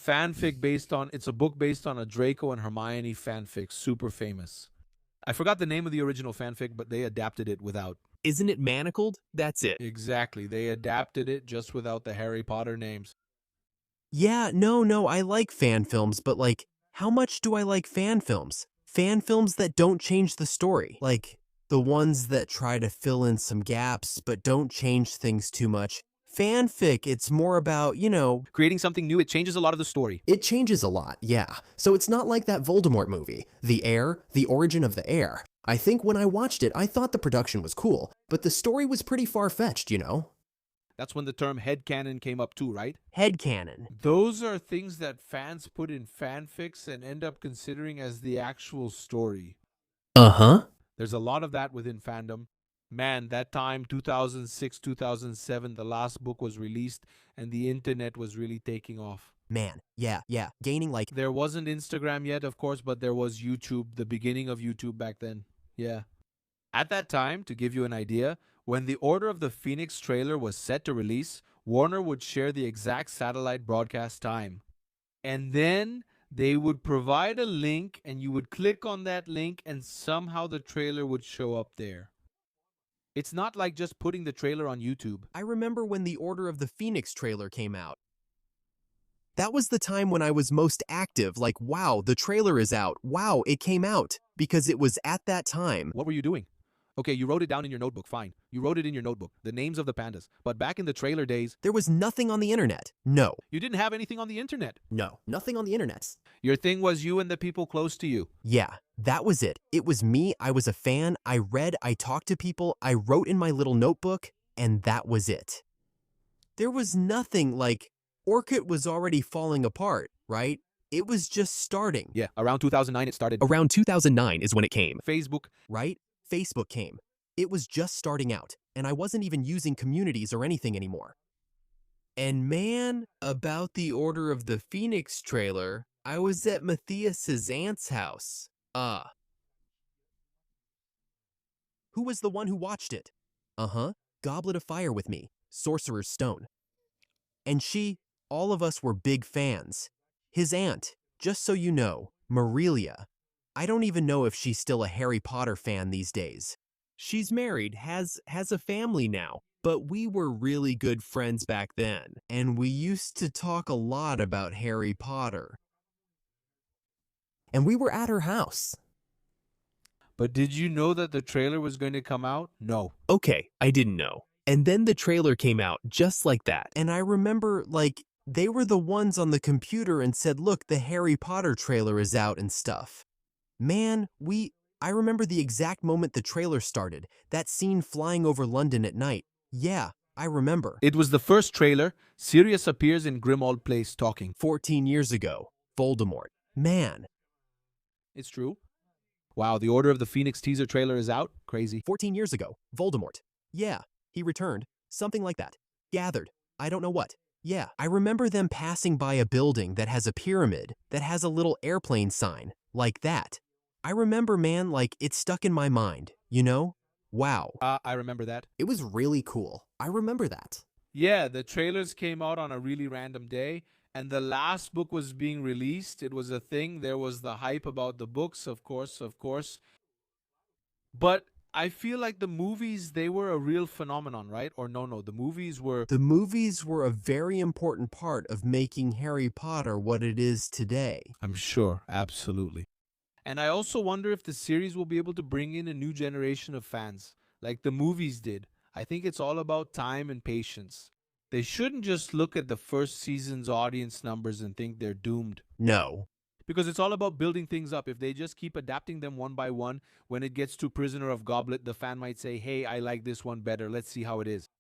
book based on a Draco and Hermione fanfic, super famous. I forgot the name of the original fanfic, but they adapted it without. Isn't it manacled? That's it. Exactly, they adapted it just without the Harry Potter names. Yeah, no, I like fan films, but like, how much do I like fan films? Fan films that don't change the story. Like, the ones that try to fill in some gaps, but don't change things too much. Fanfic, it's more about, Creating something new, it changes a lot of the story. It changes a lot, yeah. So it's not like that Voldemort movie, The Heir, The Origin of the Heir. I think when I watched it, I thought the production was cool, but the story was pretty far-fetched, you know? That's when the term headcanon came up too, right? Headcanon. Those are things that fans put in fanfics and end up considering as the actual story. Uh-huh. There's a lot of that within fandom. Man, that time, 2006, 2007, the last book was released and the internet was really taking off. Man, yeah, gaining like... There wasn't Instagram yet, of course, but there was YouTube, the beginning of YouTube back then. Yeah. At that time, to give you an idea, when the Order of the Phoenix trailer was set to release, Warner would share the exact satellite broadcast time. And then they would provide a link and you would click on that link and somehow the trailer would show up there. It's not like just putting the trailer on YouTube. I remember when the Order of the Phoenix trailer came out. That was the time when I was most active, like, wow, the trailer is out. Wow, it came out. Because it was at that time. What were you doing? Okay, you wrote it down in your notebook, fine. You wrote it in your notebook, the names of the pandas. But back in the trailer days... There was nothing on the internet. No. You didn't have anything on the internet. No, nothing on the internet. Your thing was you and the people close to you. Yeah, that was it. It was me, I was a fan, I read, I talked to people, I wrote in my little notebook, and that was it. There was nothing like... Orkut was already falling apart, right? It was just starting. Yeah, around 2009 it started. Around 2009 is when it came. Facebook. Right? Facebook came. It was just starting out, and I wasn't even using communities or anything anymore. And man, about the Order of the Phoenix trailer, I was at Matthias's aunt's house. Who was the one who watched it? Goblet of Fire with me, Sorcerer's Stone. And all of us were big fans. His aunt, just so you know, Marilia. I don't even know if she's still a Harry Potter fan these days. She's married, has a family now, but we were really good friends back then, and we used to talk a lot about Harry Potter. And we were at her house. But did you know that the trailer was going to come out? No. Okay, I didn't know. And then the trailer came out just like that. And I remember, like, they were the ones on the computer and said, look, the Harry Potter trailer is out and stuff. Man, I remember the exact moment the trailer started, that scene flying over London at night. Yeah, I remember. It was the first trailer. Sirius appears in Grimmauld Place talking. 14 years ago, Voldemort. Man. It's true. Wow, the Order of the Phoenix teaser trailer is out? Crazy. 14 years ago, Voldemort. Yeah, he returned. Something like that. Gathered. I don't know what. Yeah, I remember them passing by a building that has a pyramid, that has a little airplane sign, like that. I remember, man, like, it stuck in my mind, you know? Wow. I remember that. It was really cool. I remember that. Yeah, the trailers came out on a really random day, and the last book was being released. It was a thing. There was the hype about the books, of course. But I feel like the movies, they were a real phenomenon, right? Or no, the movies were... The movies were a very important part of making Harry Potter what it is today. I'm sure, absolutely. And I also wonder if the series will be able to bring in a new generation of fans, like the movies did. I think it's all about time and patience. They shouldn't just look at the first season's audience numbers and think they're doomed. No. Because it's all about building things up. If they just keep adapting them one by one, when it gets to Prisoner of Goblet, the fan might say, hey, I like this one better. Let's see how it is.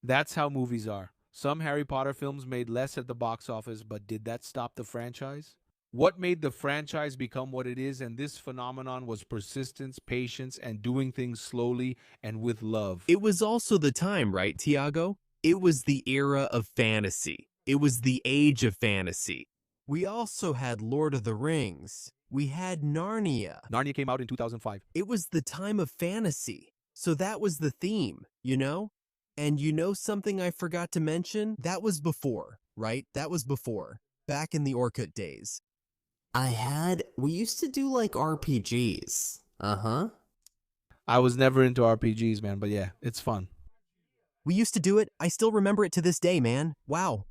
That's how movies are. Some Harry Potter films made less at the box office, but did that stop the franchise? What made the franchise become what it is? And this phenomenon was persistence, patience, and doing things slowly and with love. It was also the time, right, Tiago? It was the era of fantasy. It was the age of fantasy. We also had Lord of the Rings. We had Narnia. Narnia came out in 2005. It was the time of fantasy. So that was the theme, you know? And you know something I forgot to mention? That was before, right? That was before. Back in the Orkut days. We used to do like RPGs. Uh-huh. I was never into RPGs, man, but yeah, it's fun. We used to do it. I still remember it to this day, man. Wow.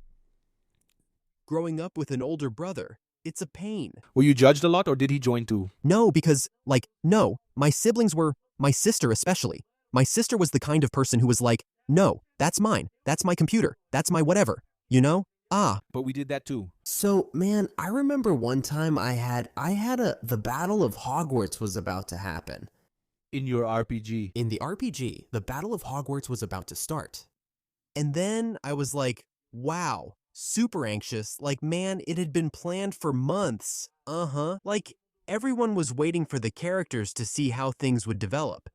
Growing up with an older brother, it's a pain. Were you judged a lot, or did he join too? No, because, no, my siblings were, my sister especially. My sister was the kind of person who was like, no, that's mine. That's my computer. That's my whatever. You know? But we did that too. So, man, I remember one time the Battle of Hogwarts was about to happen. In your RPG. In the RPG, the Battle of Hogwarts was about to start. And then I was like, wow, super anxious. Like, man, it had been planned for months. Like, everyone was waiting for the characters to see how things would develop.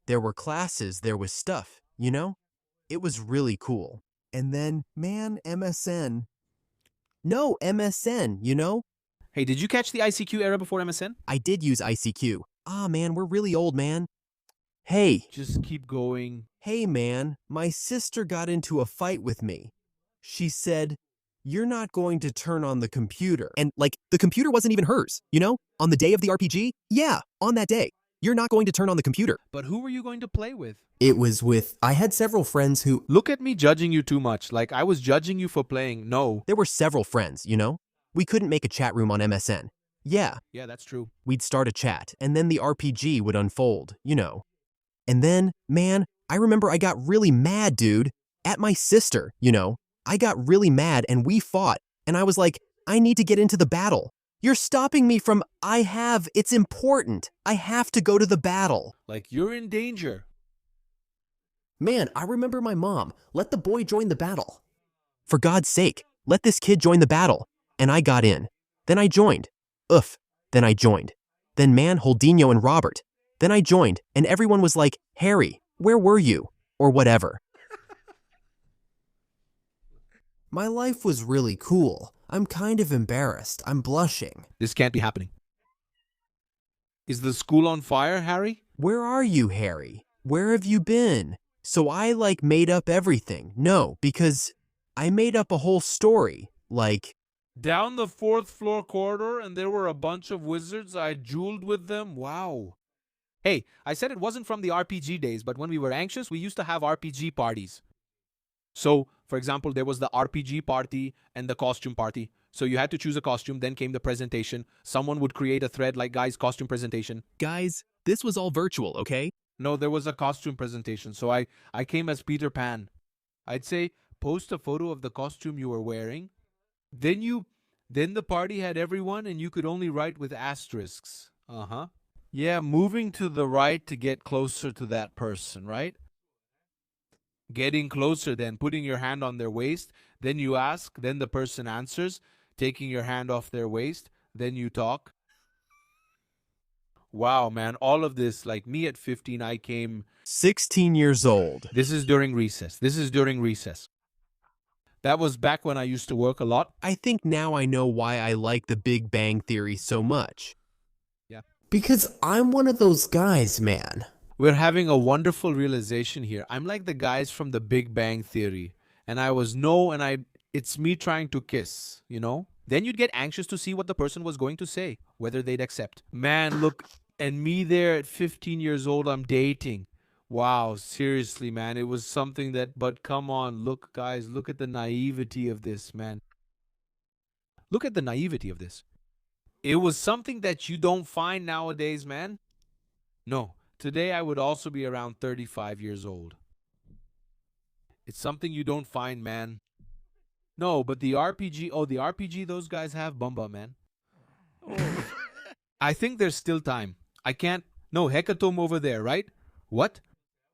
There were classes, there was stuff, you know? It was really cool. And then, man, MSN. No, MSN, you know? Hey, did you catch the ICQ era before MSN? I did use ICQ. Man, we're really old, man. Hey. Just keep going. Hey, man, my sister got into a fight with me. She said, you're not going to turn on the computer. And, the computer wasn't even hers, you know? On the day of the RPG? Yeah, on that day. You're not going to turn on the computer. But who were you going to play with? I had several friends who... Look at me judging you too much. Like, I was judging you for playing. No. There were several friends, you know? We couldn't make a chat room on MSN. Yeah. Yeah, that's true. We'd start a chat, and then the RPG would unfold, you know. And then, man, I remember I got really mad, dude. At my sister, you know. I got really mad, and we fought. And I was like, I need to get into the battle. You're stopping me from, it's important. I have to go to the battle. Like, you're in danger. Man, I remember my mom. Let the boy join the battle. For God's sake, let this kid join the battle. And I got in. Then I joined. Oof. Then I joined. Then man, Holdinho and Robert. Then I joined, and everyone was like, Harry, where were you? Or whatever. My life was really cool. I'm kind of embarrassed. I'm blushing. This can't be happening. Is the school on fire, Harry? Where are you, Harry? Where have you been? So I, made up everything. No, because I made up a whole story. Down the 4th floor corridor, and there were a bunch of wizards. I jeweled with them. Wow. Hey, I said it wasn't from the RPG days, but when we were anxious, we used to have RPG parties. So, for example, there was the RPG party and the costume party. So you had to choose a costume, then came the presentation. Someone would create a thread like, guys, costume presentation. Guys, this was all virtual, okay? No, there was a costume presentation. So I came as Peter Pan. I'd say, post a photo of the costume you were wearing. Then the party had everyone, and you could only write with asterisks. Yeah, moving to the right to get closer to that person, right? Getting closer, then putting your hand on their waist. Then you ask, then the person answers. Taking your hand off their waist, then you talk. Wow, man, all of this, like me at 15, I came... 16 years old. This is during recess. That was back when I used to work a lot. I think now I know why I like the Big Bang Theory so much. Yeah. Because I'm one of those guys, man. We're having a wonderful realization here. I'm like the guys from the Big Bang Theory. And it's me trying to kiss, you know? Then you'd get anxious to see what the person was going to say, whether they'd accept. Man, look, and me there at 15 years old, I'm dating. Wow, seriously, man. It was something that, but come on, look, guys, look at the naivety of this, man. Look at the naivety of this. It was something that you don't find nowadays, man. No, today I would also be around 35 years old. It's something you don't find, man. No, but the RPG, the RPG those guys have, Bumba, man. Oh. I think there's still time. I can't, no, Hecatomb over there, right? What?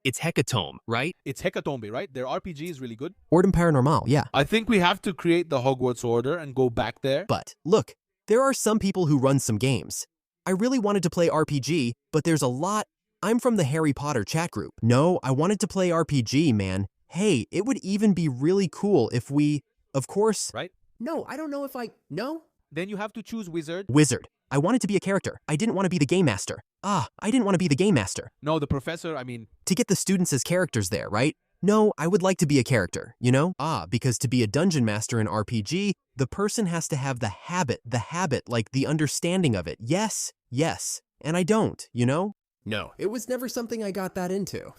It's Hecatomb, right? It's Hecatombe, right? Their RPG is really good. Ordem Paranormal, yeah. I think we have to create the Hogwarts Order and go back there. But, look, there are some people who run some games. I really wanted to play RPG, but there's a lot. I'm from the Harry Potter chat group. No, I wanted to play RPG, man. Hey, it would even be really cool if we, of course. Right? No, I don't know if no? Then you have to choose Wizard. Wizard. I wanted to be a character. I didn't want to be the game master. I didn't want to be the game master. No, the professor, To get the students as characters there, right? No, I would like to be a character, you know? Because to be a dungeon master in RPG, the person has to have the habit, like the understanding of it. Yes. And I don't, you know? No, it was never something I got that into.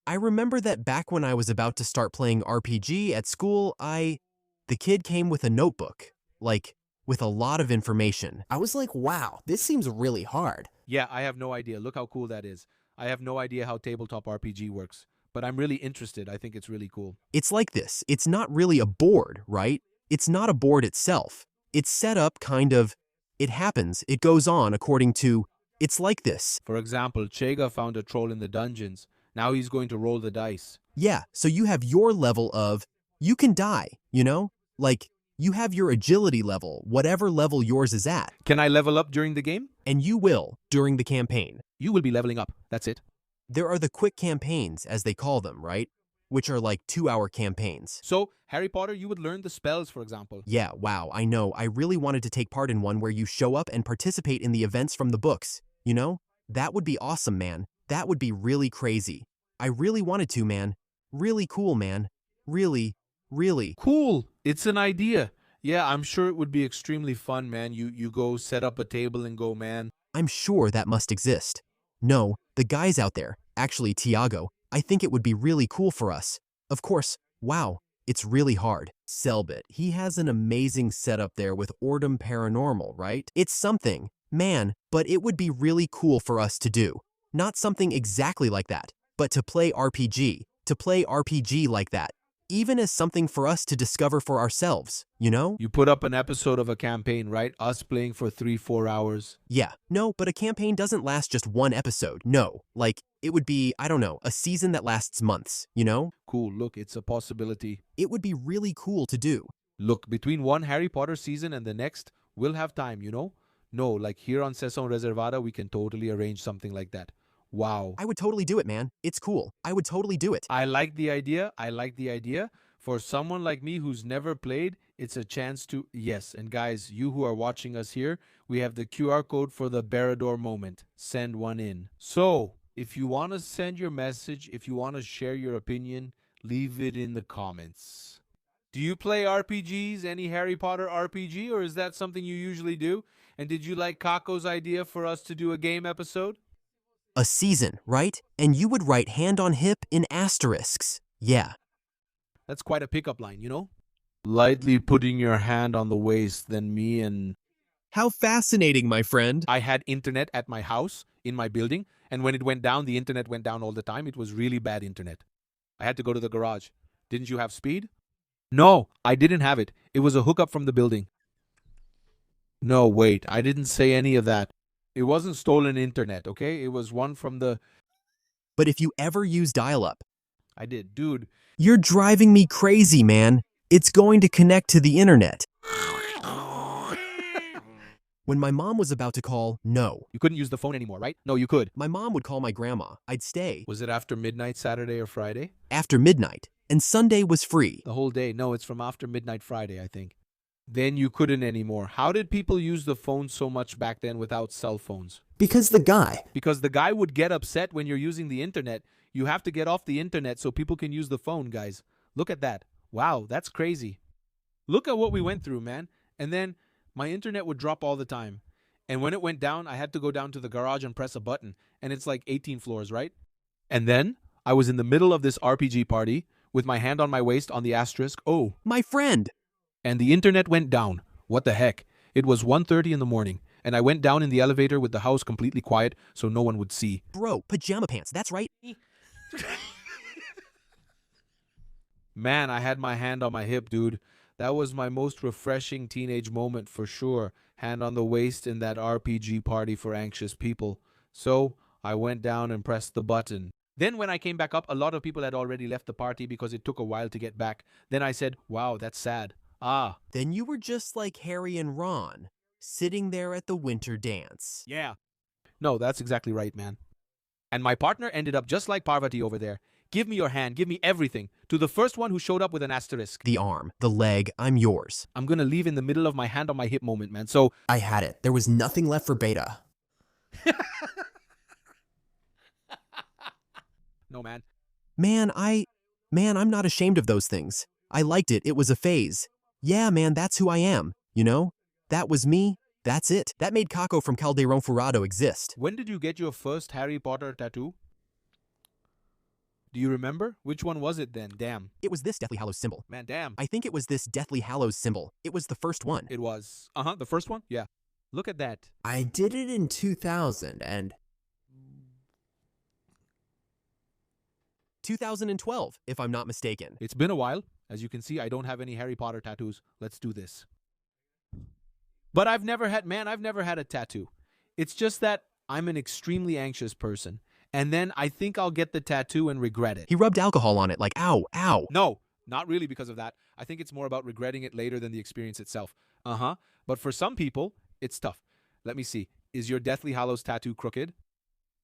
I remember that back when I was about to start playing RPG at school, the kid came with a notebook, like, with a lot of information. I was like, wow, this seems really hard. Yeah, I have no idea. Look how cool that is. I have no idea how tabletop RPG works, but I'm really interested. I think it's really cool. It's like this. It's not really a board, right? It's not a board itself. It's set up kind of, it happens, it goes on according to, it's like this. For example, Chega found a troll in the dungeons. Now he's going to roll the dice. Yeah, so you have your level of, you can die, you know? Like, you have your agility level, whatever level yours is at. Can I level up during the game? And you will, during the campaign. You will be leveling up. That's it. There are the quick campaigns, as they call them, right? Which are like 2-hour campaigns. So, Harry Potter, you would learn the spells, for example. Yeah, wow, I know. I really wanted to take part in one where you show up and participate in the events from the books. You know? That would be awesome, man. That would be really crazy. I really wanted to, man. Really cool, man. Really. Cool. It's an idea. Yeah, I'm sure it would be extremely fun, man. You go set up a table and go, man. I'm sure that must exist. No, the guys out there, actually Tiago, I think it would be really cool for us. Of course, wow, it's really hard. Selbit, he has an amazing setup there with Ordem Paranormal, right? It's something, man, but it would be really cool for us to do. Not something exactly like that, but to play RPG like that. Even as something for us to discover for ourselves, you know? You put up an episode of a campaign, right? Us playing for 3-4 hours. Yeah, no, but a campaign doesn't last just one episode, no. Like, it would be, I don't know, a season that lasts months, you know? Cool, look, it's a possibility. It would be really cool to do. Look, between one Harry Potter season and the next, we'll have time, you know? No, like here on Seção Reservada, we can totally arrange something like that. Wow. I would totally do it, man. It's cool. I would totally do it. I like the idea. For someone like me who's never played, it's a chance to... Yes, and guys, you who are watching us here, we have the QR code for the Barrador moment. Send one in. So, if you want to send your message, if you want to share your opinion, leave it in the comments. Do you play RPGs, any Harry Potter RPG, or is that something you usually do? And did you like Kako's idea for us to do a game episode? A season, right? And you would write hand on hip in asterisks. Yeah. That's quite a pickup line, you know? Lightly putting your hand on the waist, then me and... How fascinating, my friend. I had internet at my house, in my building, and when it went down, the internet went down all the time. It was really bad internet. I had to go to the garage. Didn't you have speed? No, I didn't have it. It was a hookup from the building. No, wait, I didn't say any of that. It wasn't stolen internet, okay? It was one from the... But if you ever use dial-up... I did, dude. You're driving me crazy, man. It's going to connect to the internet. When my mom was about to call, no. You couldn't use the phone anymore, right? No, you could. My mom would call my grandma. I'd stay. Was it after midnight Saturday or Friday? After midnight. And Sunday was free. The whole day. No, it's from after midnight Friday, I think. Then you couldn't anymore. How did people use the phone so much back then without cell phones? Because the guy would get upset when you're using the internet. You have to get off the internet so people can use the phone, guys. Look at that. Wow, that's crazy. Look at what we went through, man. And then my internet would drop all the time. And when it went down, I had to go down to the garage and press a button. And it's like 18 floors, right? And then I was in the middle of this RPG party with my hand on my waist on the asterisk, oh, My friend! and the internet went down. What the heck? It was 1:30 in the morning, and I went down in the elevator with the house completely quiet so no one would see. Bro, pajama pants, that's right. Man, I had my hand on my hip, dude. That was my most refreshing teenage moment for sure. Hand on the waist in that RPG party for anxious people. So I went down and pressed the button. Then when I came back up, a lot of people had already left the party because it took a while to get back. Then I said, wow, that's sad. Ah. Then you were just like Harry and Ron, sitting there at the winter dance. Yeah. No, that's exactly right, man. And my partner ended up just like Parvati over there. Give me your hand, give me everything. To the first one who showed up with an asterisk. The arm, the leg, I'm yours. I'm gonna leave in the middle of my hand on my hip moment, man. So I had it. There was nothing left for Beta. no, man. Man, I'm not ashamed of those things. I liked it. It was a phase. Yeah, man, that's who I am. You know? That was me. That's it. That made Kako from Calderon Furado exist. When did you get your first Harry Potter tattoo? Do you remember? Which one was it then? Damn. It was this Deathly Hallows symbol. Man, damn. I think it was this Deathly Hallows symbol. It was the first one. It was. The first one? Yeah. Look at that. I did it in 2000 and 2012, if I'm not mistaken. It's been a while. As you can see, I don't have any Harry Potter tattoos. Let's do this. But I've never had a tattoo. It's just that I'm an extremely anxious person. And then I think I'll get the tattoo and regret it. He rubbed alcohol on it like, ow, ow. No, not really because of that. I think it's more about regretting it later than the experience itself. But for some people, it's tough. Let me see. Is your Deathly Hallows tattoo crooked?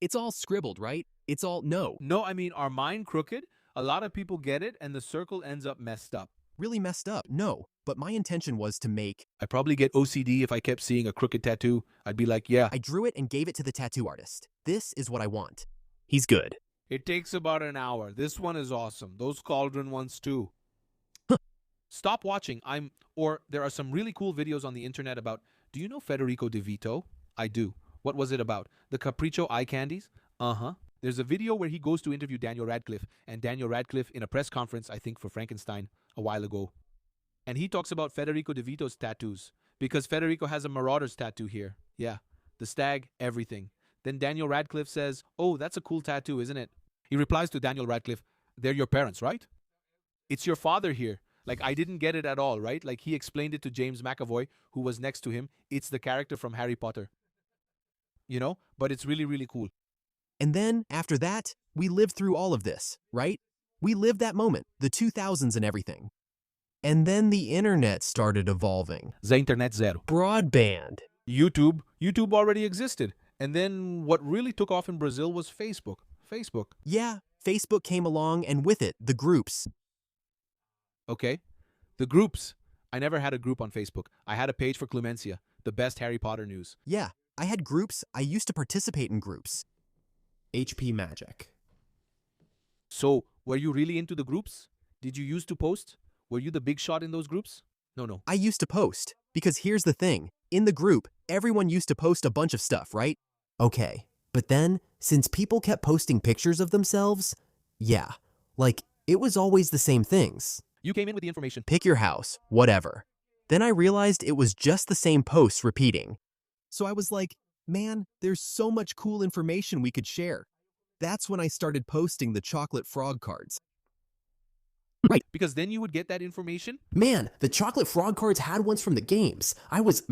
It's all scribbled, right? It's all, no. No, I mean, are mine crooked? A lot of people get it and the circle ends up messed up. Really messed up, no. But my intention was to make... I'd probably get OCD if I kept seeing a crooked tattoo. I'd be like, yeah. I drew it and gave it to the tattoo artist. This is what I want. He's good. It takes about an hour. This one is awesome. Those cauldron ones too. Stop watching. There are some really cool videos on the internet about, do you know Federico De Vito? I do. What was it about? The Capriccio eye candies? There's a video where he goes to interview Daniel Radcliffe, and Daniel Radcliffe in a press conference, I think for Frankenstein, a while ago. And he talks about Federico De Vito's tattoos, because Federico has a Marauders tattoo here. Yeah. The stag, everything. Then Daniel Radcliffe says, oh, that's a cool tattoo, isn't it? He replies to Daniel Radcliffe, they're your parents, right? It's your father here. Like, I didn't get it at all, right? Like, he explained it to James McAvoy, who was next to him. It's the character from Harry Potter. You know? But it's really, really cool. And then, after that, we lived through all of this, right? We lived that moment, the 2000s and everything. And then the internet started evolving. The internet zero. Broadband. YouTube already existed. And then what really took off in Brazil was Facebook. Yeah, Facebook came along, and with it, the groups. Okay. The groups. I never had a group on Facebook. I had a page for Clemencia, the best Harry Potter news. Yeah, I had groups. I used to participate in groups. HP Magic. So, were you really into the groups? Did you used to post? Were you the big shot in those groups? No. I used to post, because here's the thing. In the group, everyone used to post a bunch of stuff, right? Okay, but then, since people kept posting pictures of themselves, yeah, like, it was always the same things. You came in with the information. Pick your house, whatever. Then I realized it was just the same posts repeating. So I was like, man, there's so much cool information we could share. That's when I started posting the chocolate frog cards. Right, because then you would get that information. Man, the chocolate frog cards had ones from the games. I was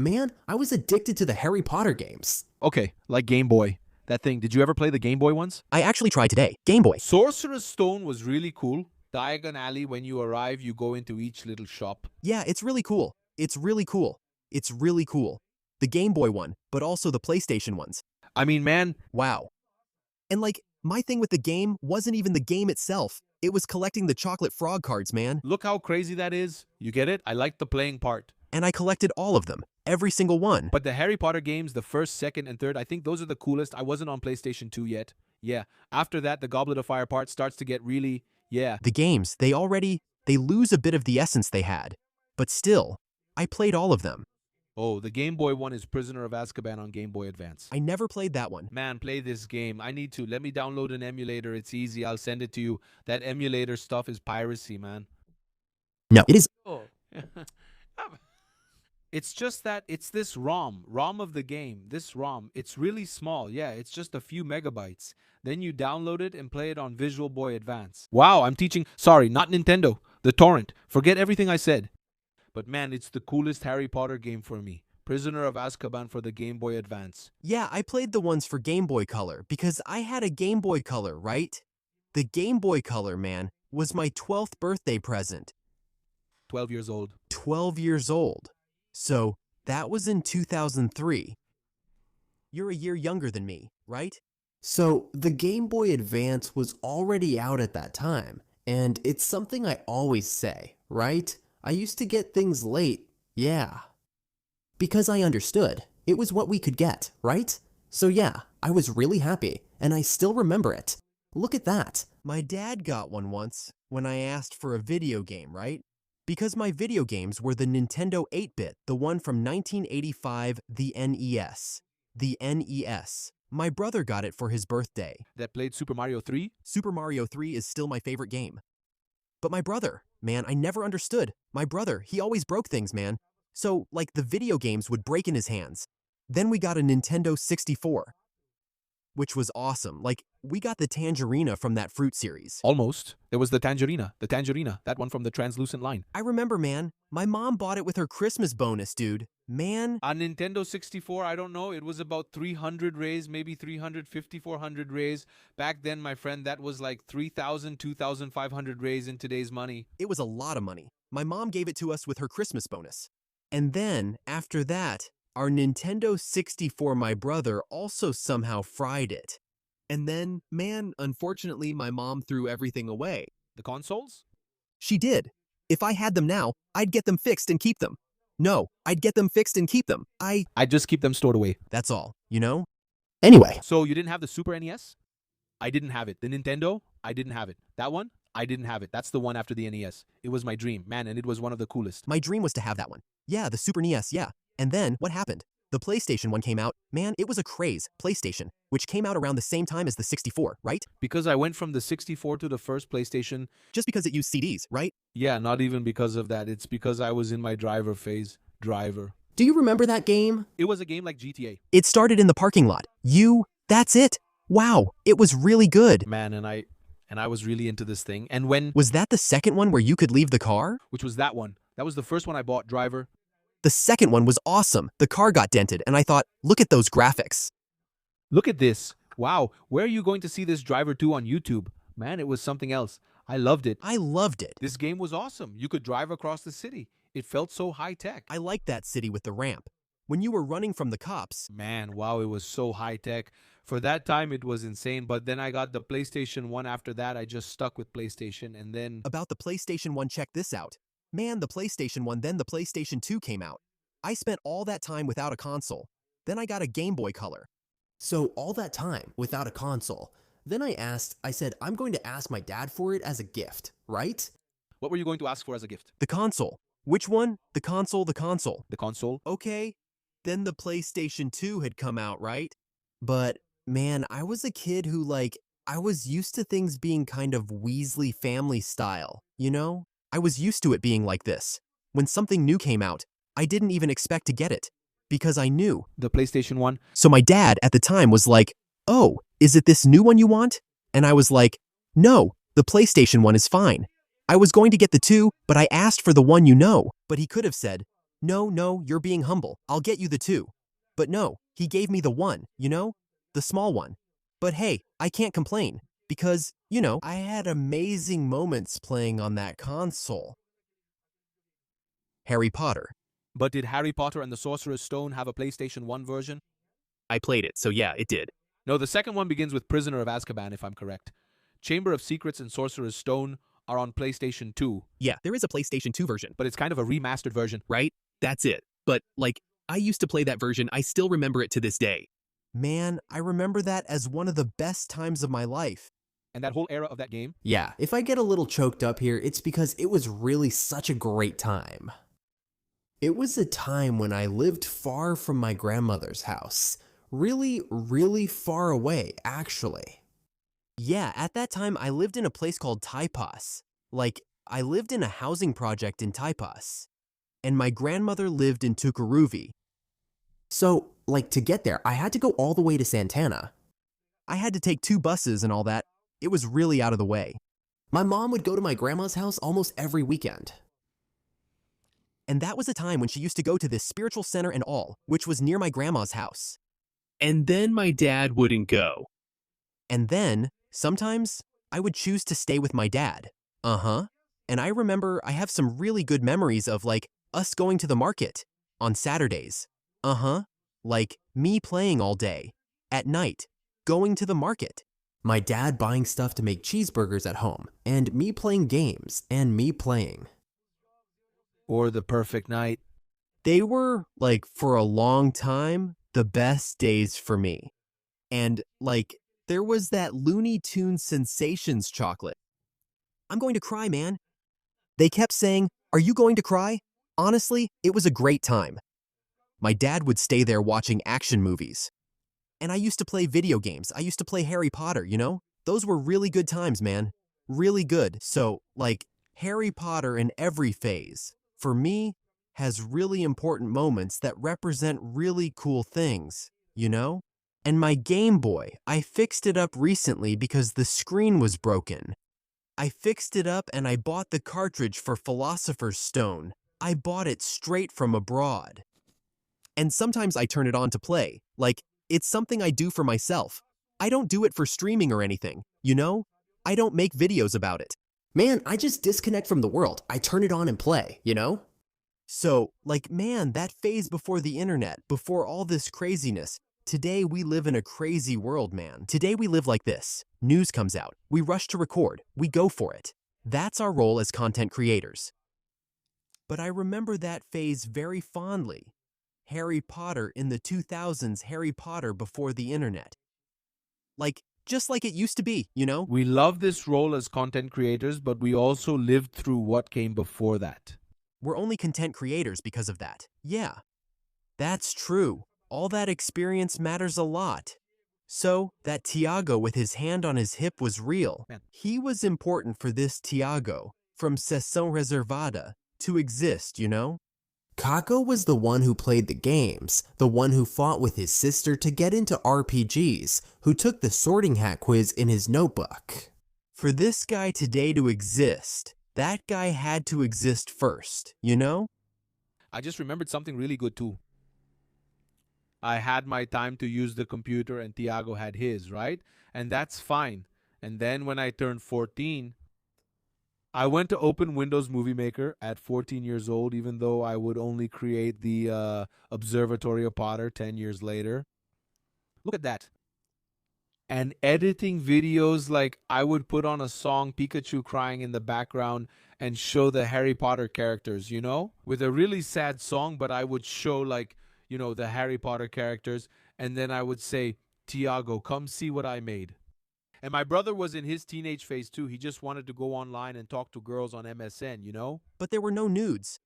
addicted to the Harry Potter games. Okay, like Game Boy. That thing, did you ever play the Game Boy ones? I actually tried today. Game Boy. Sorcerer's Stone was really cool. Diagon Alley, when you arrive, you go into each little shop. Yeah, it's really cool. It's really cool. It's really cool. The Game Boy one, but also the PlayStation ones. I mean, man. Wow. And like, my thing with the game wasn't even the game itself. It was collecting the chocolate frog cards, man. Look how crazy that is. You get it? I like the playing part. And I collected all of them. Every single one. But the Harry Potter games, the first, second, and third, I think those are the coolest. I wasn't on PlayStation 2 yet. Yeah. After that, the Goblet of Fire part starts to get really, yeah. The games, they lose a bit of the essence they had. But still, I played all of them. Oh, the Game Boy one is Prisoner of Azkaban on Game Boy Advance. I never played that one. Man, play this game. I need to. Let me download an emulator. It's easy. I'll send it to you. That emulator stuff is piracy, man. No, it is. Oh. It's just that it's this ROM of the game. This ROM, it's really small. Yeah, it's just a few megabytes. Then you download it and play it on Visual Boy Advance. Wow, I'm teaching. Sorry, not Nintendo. The torrent. Forget everything I said. But man, it's the coolest Harry Potter game for me. Prisoner of Azkaban for the Game Boy Advance. Yeah, I played the ones for Game Boy Color because I had a Game Boy Color, right? The Game Boy Color, man, was my 12th birthday present. 12 years old. 12 years old. So that was in 2003. You're a year younger than me, right? So the Game Boy Advance was already out at that time, and it's something I always say, right? I used to get things late, yeah. Because I understood. It was what we could get, right? So yeah, I was really happy, and I still remember it. Look at that. My dad got one once when I asked for a video game, right? Because my video games were the Nintendo 8-bit, the one from 1985, the NES. The NES. My brother got it for his birthday. That played Super Mario 3? Super Mario 3 is still my favorite game. But my brother, man, I never understood. My brother, he always broke things, man. So, like, the video games would break in his hands. Then we got a Nintendo 64, which was awesome. Like, we got the Tangerina from that fruit series. Almost. There was the Tangerina, that one from the translucent line. I remember, man. My mom bought it with her Christmas bonus, dude. Man. A Nintendo 64, I don't know. It was about 300 rays, maybe 350, 400 rays. Back then, my friend, that was like 3,000, 2,500 rays in today's money. It was a lot of money. My mom gave it to us with her Christmas bonus. And then, after that, our Nintendo 64, my brother, also somehow fried it. And then, man, unfortunately, my mom threw everything away. The consoles? She did. If I had them now, I'd get them fixed and keep them. No, I'd get them fixed and keep them. I'd just keep them stored away. That's all, you know? Anyway. So you didn't have the Super NES? I didn't have it. The Nintendo? I didn't have it. That one? I didn't have it. That's the one after the NES. It was my dream, man, and it was one of the coolest. My dream was to have that one. Yeah, the Super NES, yeah. And then, what happened? The PlayStation one came out. Man, it was a craze, PlayStation, which came out around the same time as the 64, right? Because I went from the 64 to the first PlayStation. Just because it used CDs, right? Yeah, not even because of that. It's because I was in my driver phase. Driver. Do you remember that game? It was a game like GTA. It started in the parking lot. That's it. Wow, it was really good. Man, and I was really into this thing. And when... Was that the second one where you could leave the car? Which was that one. That was the first one I bought, Driver. The second one was awesome. The car got dented, and I thought, look at those graphics. Look at this. Wow, where are you going to see this Driver 2 on YouTube? Man, it was something else. I loved it. I loved it. This game was awesome. You could drive across the city. It felt so high-tech. I liked that city with the ramp. When you were running from the cops. Man, wow, it was so high-tech. For that time, it was insane. But then I got the PlayStation 1 after that. I just stuck with PlayStation, and then... About the PlayStation 1, check this out. Man, the PlayStation 1, then the PlayStation 2 came out. I spent all that time without a console. Then I got a Game Boy Color. So all that time without a console. Then I said, I'm going to ask my dad for it as a gift, right? What were you going to ask for as a gift? The console. Which one? The console, the console. The console? Okay. Then the PlayStation 2 had come out, right? But, man, I was a kid who, I was used to things being kind of Weasley family style, you know? I was used to it being like this. When something new came out, I didn't even expect to get it. Because I knew. The PlayStation 1? So my dad at the time was like, oh, is it this new one you want? And I was like, no, the PlayStation 1 is fine. I was going to get the 2, but I asked for the one you know. But he could have said, no, you're being humble. I'll get you the 2. But no, he gave me the 1, you know? The small one. But hey, I can't complain. Because, you know, I had amazing moments playing on that console. Harry Potter. But did Harry Potter and the Sorcerer's Stone have a PlayStation 1 version? I played it, so yeah, it did. No, the second one begins with Prisoner of Azkaban, if I'm correct. Chamber of Secrets and Sorcerer's Stone are on PlayStation 2. Yeah, there is a PlayStation 2 version. But it's kind of a remastered version. Right? That's it. But, I used to play that version. I still remember it to this day. Man, I remember that as one of the best times of my life. And that whole era of that game? Yeah, if I get a little choked up here, it's because it was really such a great time. It was a time when I lived far from my grandmother's house. Really, really far away, actually. Yeah, at that time I lived in a place called Taipas. Like, I lived in a housing project in Taipas. And my grandmother lived in Tukuruvi. So, like, to get there, I had to go all the way to Santana. I had to take 2 buses and all that. It was really out of the way. My mom would go to my grandma's house almost every weekend. And that was a time when she used to go to this spiritual center and all, which was near my grandma's house. And then my dad wouldn't go. And then, sometimes, I would choose to stay with my dad. Uh-huh. And I remember I have some really good memories of, like, us going to the market on Saturdays. Uh-huh. Like, me playing all day. At night, going to the market. My dad buying stuff to make cheeseburgers at home, and me playing games, and me playing. Or the perfect night. They were, like, for a long time, the best days for me. And, like, there was that Looney Tunes Sensations chocolate. I'm going to cry, man. They kept saying, "Are you going to cry?" Honestly, it was a great time. My dad would stay there watching action movies. And I used to play video games. I used to play Harry Potter, you know? Those were really good times, man. Really good. So, like, Harry Potter in every phase, for me, has really important moments that represent really cool things, you know? And my Game Boy, I fixed it up recently because the screen was broken. I fixed it up and I bought the cartridge for Philosopher's Stone. I bought it straight from abroad. And sometimes I turn it on to play. Like, it's something I do for myself. I don't do it for streaming or anything, you know? I don't make videos about it. Man, I just disconnect from the world. I turn it on and play, you know? So, like, man, that phase before the internet, before all this craziness, today we live in a crazy world, man. Today we live like this. News comes out. We rush to record. We go for it. That's our role as content creators. But I remember that phase very fondly. Harry Potter in the 2000s, Harry Potter before the internet. Like, just like it used to be, you know? We love this role as content creators, but we also lived through what came before that. We're only content creators because of that. Yeah, that's true. All that experience matters a lot. So, that Tiago with his hand on his hip was real. Man. He was important for this Tiago, from Seção Reservada, to exist, you know? Kako was the one who played the games, the one who fought with his sister to get into RPGs, who took the sorting hat quiz in his notebook. For this guy today to exist, that guy had to exist first, you know? I just remembered something really good too. I had my time to use the computer and Tiago had his, right? And that's fine. And then when I turned 14, I went to open Windows Movie Maker at 14 years old, even though I would only create the Observatory of Potter 10 years later. Look at that. And editing videos, like I would put on a song, Pikachu crying in the background, and show the Harry Potter characters, you know? With a really sad song, but I would show, like, you know, the Harry Potter characters. And then I would say, Tiago, come see what I made. And my brother was in his teenage phase too. He just wanted to go online and talk to girls on MSN, you know? But there were no nudes.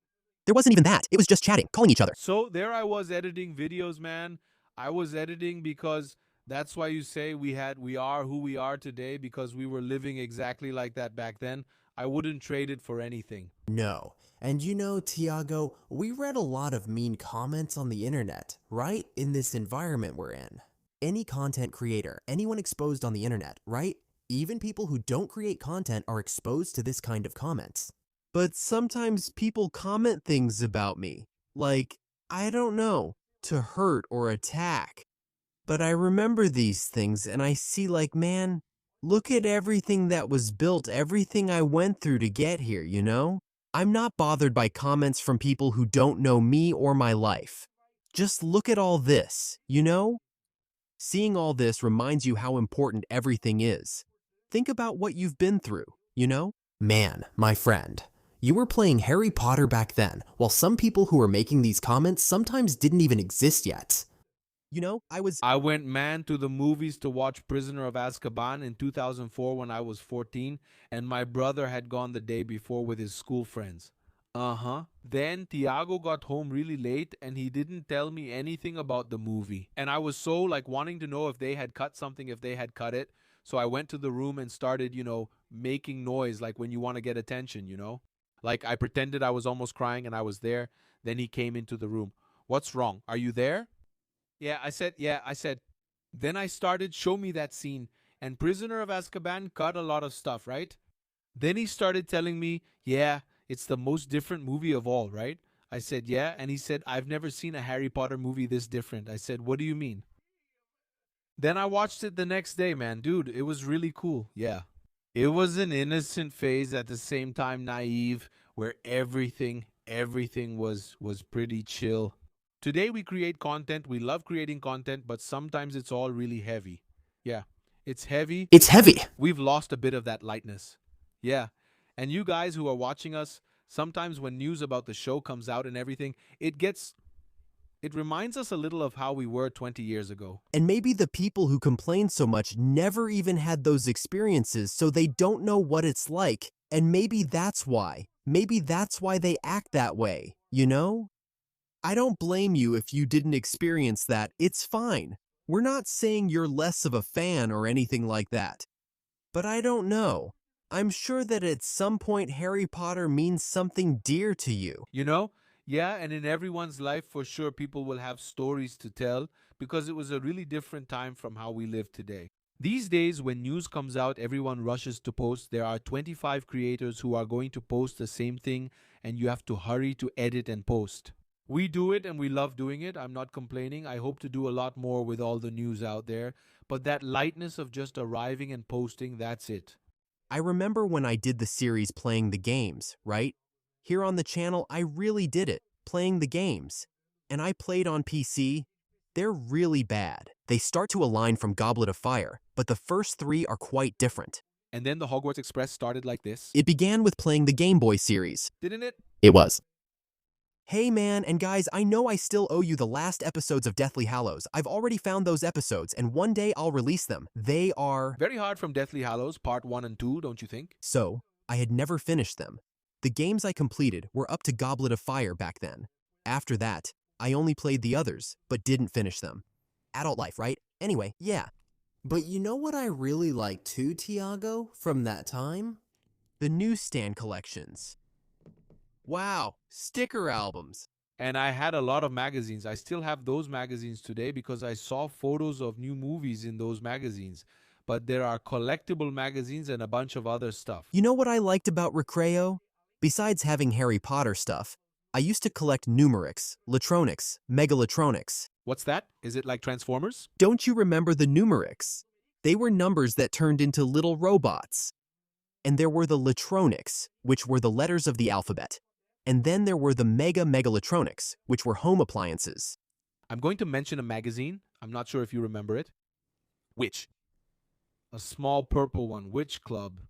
There wasn't even that. It was just chatting, calling each other. So there I was editing videos, man. I was editing because that's why you say we are who we are today, because we were living exactly like that back then. I wouldn't trade it for anything. No. And you know, Tiago, we read a lot of mean comments on the internet, right? In this environment we're in. Any content creator, anyone exposed on the internet, right? Even people who don't create content are exposed to this kind of comments. But sometimes people comment things about me, like, I don't know, to hurt or attack. But I remember these things and I see, like, man, look at everything that was built, everything I went through to get here, you know? I'm not bothered by comments from people who don't know me or my life. Just look at all this, you know? Seeing all this reminds you how important everything is. Think about what you've been through, you know? Man, my friend, you were playing Harry Potter back then, while some people who were making these comments sometimes didn't even exist yet. You know, I went, man, to the movies to watch Prisoner of Azkaban in 2004 when I was 14, and my brother had gone the day before with his school friends. Uh-huh. Then Tiago got home really late and he didn't tell me anything about the movie. And I was so like wanting to know if they had cut something, if they had cut it. So I went to the room and started, making noise like when you want to get attention. Like I pretended I was almost crying and I was there. Then he came into the room. What's wrong? Are you there? Yeah, I said. Then I started, show me that scene. And Prisoner of Azkaban cut a lot of stuff, right? Then he started telling me, yeah, it's the most different movie of all, right? I said, yeah. And he said, I've never seen a Harry Potter movie this different. I said, what do you mean? Then I watched it the next day, man. Dude, it was really cool. Yeah. It was an innocent phase at the same time naive where everything was pretty chill. Today we create content. We love creating content, but sometimes it's all really heavy. Yeah. It's heavy. It's heavy. We've lost a bit of that lightness. Yeah. And you guys who are watching us, sometimes when news about the show comes out and everything, it reminds us a little of how we were 20 years ago. And maybe the people who complain so much never even had those experiences, so they don't know what it's like. And maybe that's why. Maybe that's why they act that way, you know? I don't blame you if you didn't experience that. It's fine. We're not saying you're less of a fan or anything like that. But I don't know. I'm sure that at some point Harry Potter means something dear to you. Yeah, and in everyone's life, for sure, people will have stories to tell because it was a really different time from how we live today. These days, when news comes out, everyone rushes to post. There are 25 creators who are going to post the same thing, and you have to hurry to edit and post. We do it and we love doing it. I'm not complaining. I hope to do a lot more with all the news out there. But that lightness of just arriving and posting, that's it. I remember when I did the series Playing the Games, right? Here on the channel, I really did it, playing the games. And I played on PC. They're really bad. They start to align from Goblet of Fire, but the first 3 are quite different. And then the Hogwarts Express started like this. It began with playing the Game Boy series. Didn't it? It was. Hey man, and guys, I know I still owe you the last episodes of Deathly Hallows. I've already found those episodes, and one day I'll release them. They are... Very hard from Deathly Hallows, part 1 and 2, don't you think? So, I had never finished them. The games I completed were up to Goblet of Fire back then. After that, I only played the others, but didn't finish them. Adult life, right? Anyway, yeah. But you know what I really liked too, Tiago, from that time? The newsstand collections. Wow, sticker albums. And I had a lot of magazines. I still have those magazines today because I saw photos of new movies in those magazines. But there are collectible magazines and a bunch of other stuff. You know what I liked about Recreo? Besides having Harry Potter stuff, I used to collect numerics, Latronics, Megalatronics. What's that? Is it like Transformers? Don't you remember the numerics? They were numbers that turned into little robots. And there were the Latronics, which were the letters of the alphabet. And then there were the Megalatronics, which were home appliances. I'm going to mention a magazine. I'm not sure if you remember it. Witch. A small purple one, Witch Club.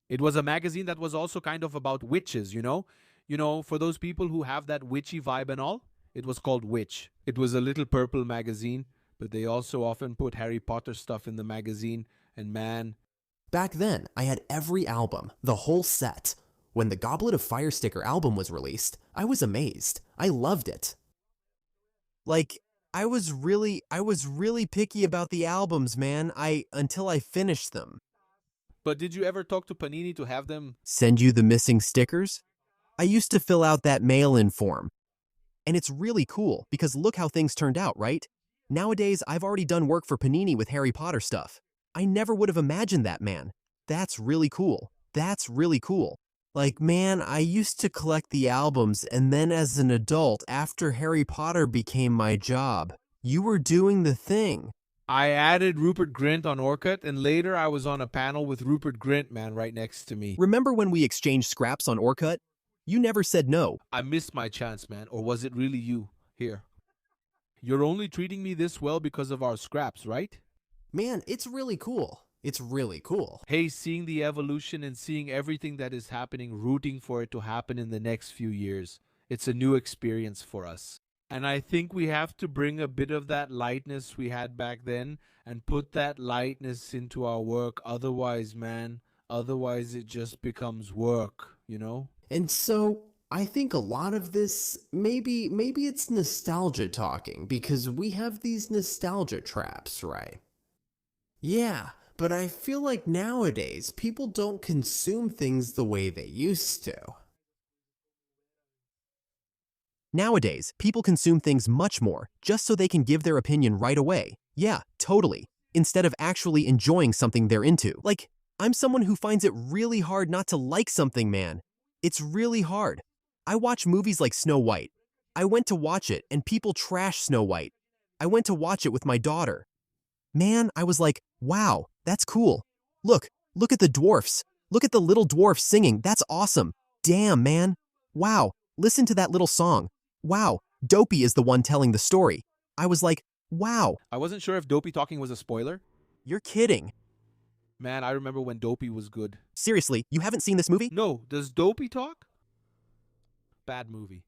It was a magazine that was also kind of about witches, you know? For those people who have that witchy vibe and all, it was called Witch. It was a little purple magazine, but they also often put Harry Potter stuff in the magazine, and man... Back then, I had every album, the whole set. When the Goblet of Fire sticker album was released, I was amazed. I loved it. Like, I was really picky about the albums, man, until I finished them. But did you ever talk to Panini to have them send you the missing stickers? I used to fill out that mail-in form. And it's really cool, because look how things turned out, right? Nowadays, I've already done work for Panini with Harry Potter stuff. I never would have imagined that, man. That's really cool. That's really cool. Like, man, I used to collect the albums, and then as an adult, after Harry Potter became my job, you were doing the thing. I added Rupert Grint on Orkut, and later I was on a panel with Rupert Grint, man, right next to me. Remember when we exchanged scraps on Orkut? You never said no. I missed my chance, man. Or was it really you? Here. You're only treating me this well because of our scraps, right? Man, it's really cool. It's really cool. Hey, seeing the evolution and seeing everything that is happening, rooting for it to happen in the next few years. It's a new experience for us. And I think we have to bring a bit of that lightness we had back then and put that lightness into our work. Otherwise, man, it just becomes work, you know? And so, I think a lot of this, maybe it's nostalgia talking, because we have these nostalgia traps, right? Yeah, but I feel like nowadays people don't consume things the way they used to. Nowadays, people consume things much more just so they can give their opinion right away. Yeah, totally. Instead of actually enjoying something they're into. Like, I'm someone who finds it really hard not to like something, man. It's really hard. I watch movies like Snow White. I went to watch it and people trash Snow White. I went to watch it with my daughter. Man, I was like, wow, that's cool. Look at the dwarfs. Look at the little dwarfs singing. That's awesome. Damn, man. Wow, listen to that little song. Wow, Dopey is the one telling the story. I was like, wow, I wasn't sure if Dopey talking was a spoiler. you're kidding. Man, I remember when Dopey was good. Seriously, you haven't seen this movie? No, does Dopey talk? Bad movie.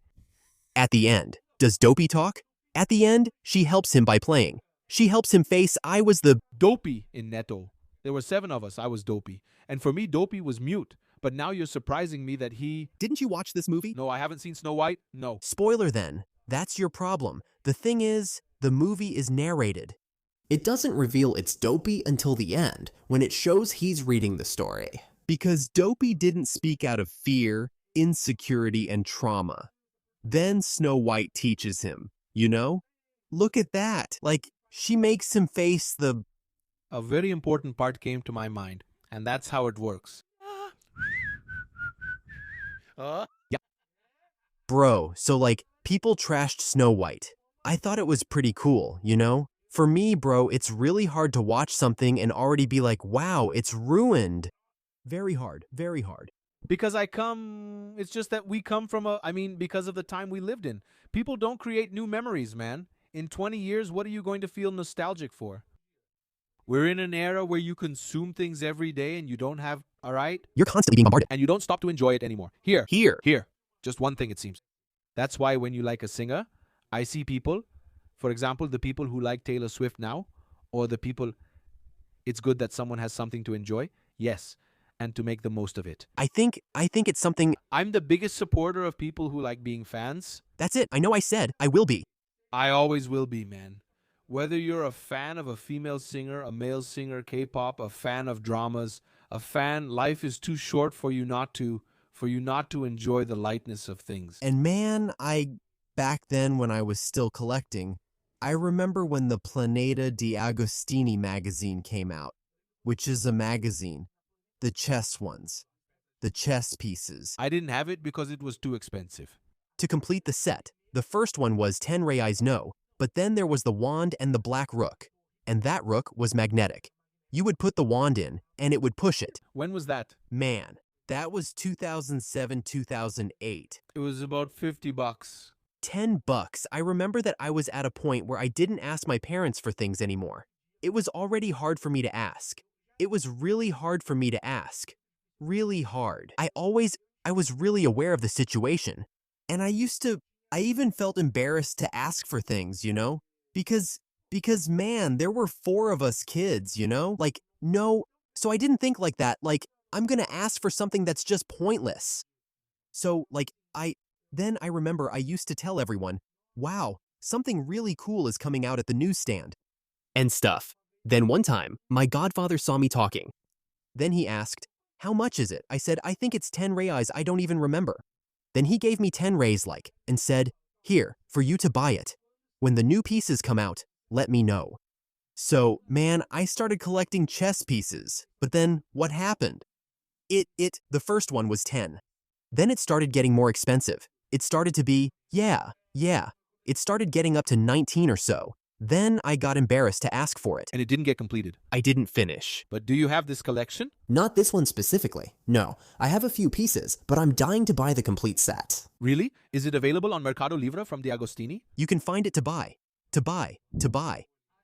At the end, does Dopey talk? At the end, she helps him by playing. She helps him face I was the Dopey in Netto. There were 7 of us. I was Dopey. And for me, Dopey was mute. But now you're surprising me that he... Didn't you watch this movie? No, I haven't seen Snow White. No. Spoiler then. That's your problem. The thing is, the movie is narrated. It doesn't reveal it's Dopey until the end, when it shows he's reading the story. Because Dopey didn't speak out of fear, insecurity, and trauma. Then Snow White teaches him, you know? Look at that. Like, she makes him face the... A very important part came to my mind. And that's how it works. Bro, so like, people trashed Snow White. I thought it was pretty cool, you know? For me, bro, it's really hard to watch something and already be like, wow, it's ruined. Very hard, very hard. Because it's just that we come from because of the time we lived in. People don't create new memories, man. In 20 years, what are you going to feel nostalgic for? We're in an era where you consume things every day and you don't have, all right? You're constantly being bombarded. And you don't stop to enjoy it anymore. Here. Just one thing, it seems. That's why when you like a singer, I see people, for example, the people who like Taylor Swift now, or the people, it's good that someone has something to enjoy. Yes. And to make the most of it. I think it's something... I'm the biggest supporter of people who like being fans. That's it. I know I said I will be. I always will be, man. Whether you're a fan of a female singer, a male singer, K-pop, a fan of dramas, life is too short for you not to enjoy the lightness of things. And man, back then when I was still collecting, I remember when the Planeta di Agostini magazine came out, which is a magazine. The chess ones. The chess pieces. I didn't have it because it was too expensive. To complete the set, the first one was 10 reais no, but then there was the wand and the black rook, and that rook was magnetic. You would put the wand in, and it would push it. When was that? Man, that was 2007, 2008. It was about $50. $10. I remember that I was at a point where I didn't ask my parents for things anymore. It was already hard for me to ask. It was really hard for me to ask. Really hard. I was really aware of the situation. And I even felt embarrassed to ask for things, you know? Because man, there were 4 of us kids, you know? Like, no, so I didn't think like that. Like, I'm gonna ask for something that's just pointless. So, like, then I remember I used to tell everyone, wow, something really cool is coming out at the newsstand. And stuff. Then one time, my godfather saw me talking. Then he asked, how much is it? I said, I think it's 10 reais, I don't even remember. Then he gave me 10 reais and said, here, for you to buy it. When the new pieces come out, let me know. So, man, I started collecting chess pieces. But then, what happened? The first one was 10. Then it started getting more expensive. It started to be, yeah. It started getting up to 19 or so. Then I got embarrassed to ask for it. And it didn't get completed. I didn't finish. But do you have this collection? Not this one specifically. No, I have a few pieces, but I'm dying to buy the complete set. Really? Is it available on Mercado Livre from Di Agostini? You can find it to buy.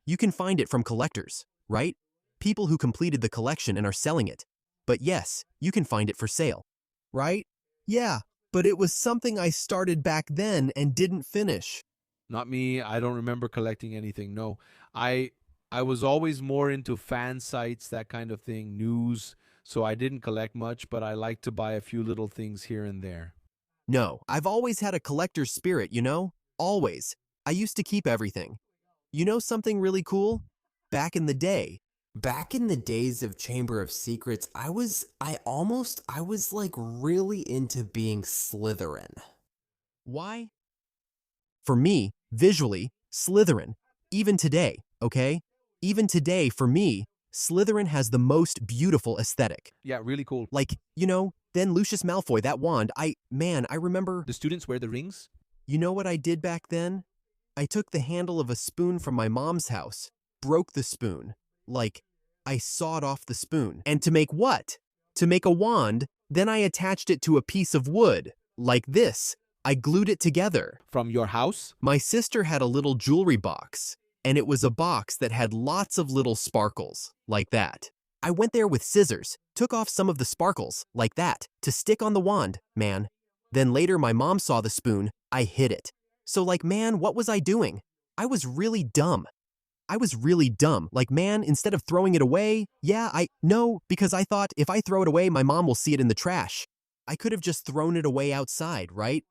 You can find it from collectors, right? People who completed the collection and are selling it. But yes, you can find it for sale. Right? Yeah, but it was something I started back then and didn't finish. Not me. I don't remember collecting anything. No. I was always more into fan sites, that kind of thing, news. So I didn't collect much, but I like to buy a few little things here and there. No, I've always had a collector's spirit, you know? Always. I used to keep everything. You know something really cool? Back in the day. Back in the days of Chamber of Secrets, I was like really into being Slytherin. Why? For me, visually, Slytherin. Even today, okay? Even today, for me, Slytherin has the most beautiful aesthetic. Yeah, really cool. Like, you know, then Lucius Malfoy, that wand, I remember. The students wear the rings? You know what I did back then? I took the handle of a spoon from my mom's house, broke the spoon. Like, I sawed off the spoon. And to make what? To make a wand, then I attached it to a piece of wood. Like this. I glued it together. From your house? My sister had a little jewelry box, and it was a box that had lots of little sparkles, like that. I went there with scissors, took off some of the sparkles, like that, to stick on the wand, man. Then later my mom saw the spoon, I hid it. So like, man, what was I doing? I was really dumb. Like, man, instead of throwing it away, no, because I thought if I throw it away, my mom will see it in the trash. I could have just thrown it away outside, right?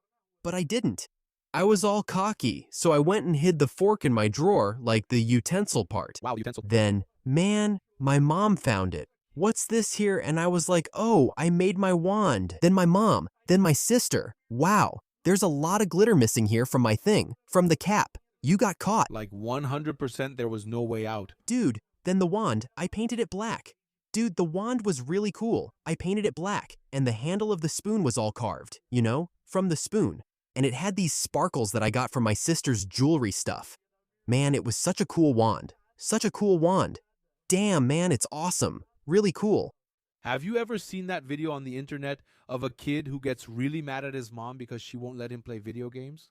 But I didn't. I was all cocky, so I went and hid the fork in my drawer, like the utensil part. Wow, utensil. Then, man, my mom found it. What's this here? And I was like, oh, I made my wand. Then my mom, then my sister. Wow, there's a lot of glitter missing here from my thing, from the cap. You got caught. Like 100% there was no way out. Dude, then the wand, I painted it black. Dude, the wand was really cool. I painted it black, and the handle of the spoon was all carved, you know, from the spoon. And it had these sparkles that I got from my sister's jewelry stuff. Man, it was such a cool wand. Such a cool wand. Damn, man, it's awesome. Really cool. Have you ever seen that video on the internet of a kid who gets really mad at his mom because she won't let him play video games?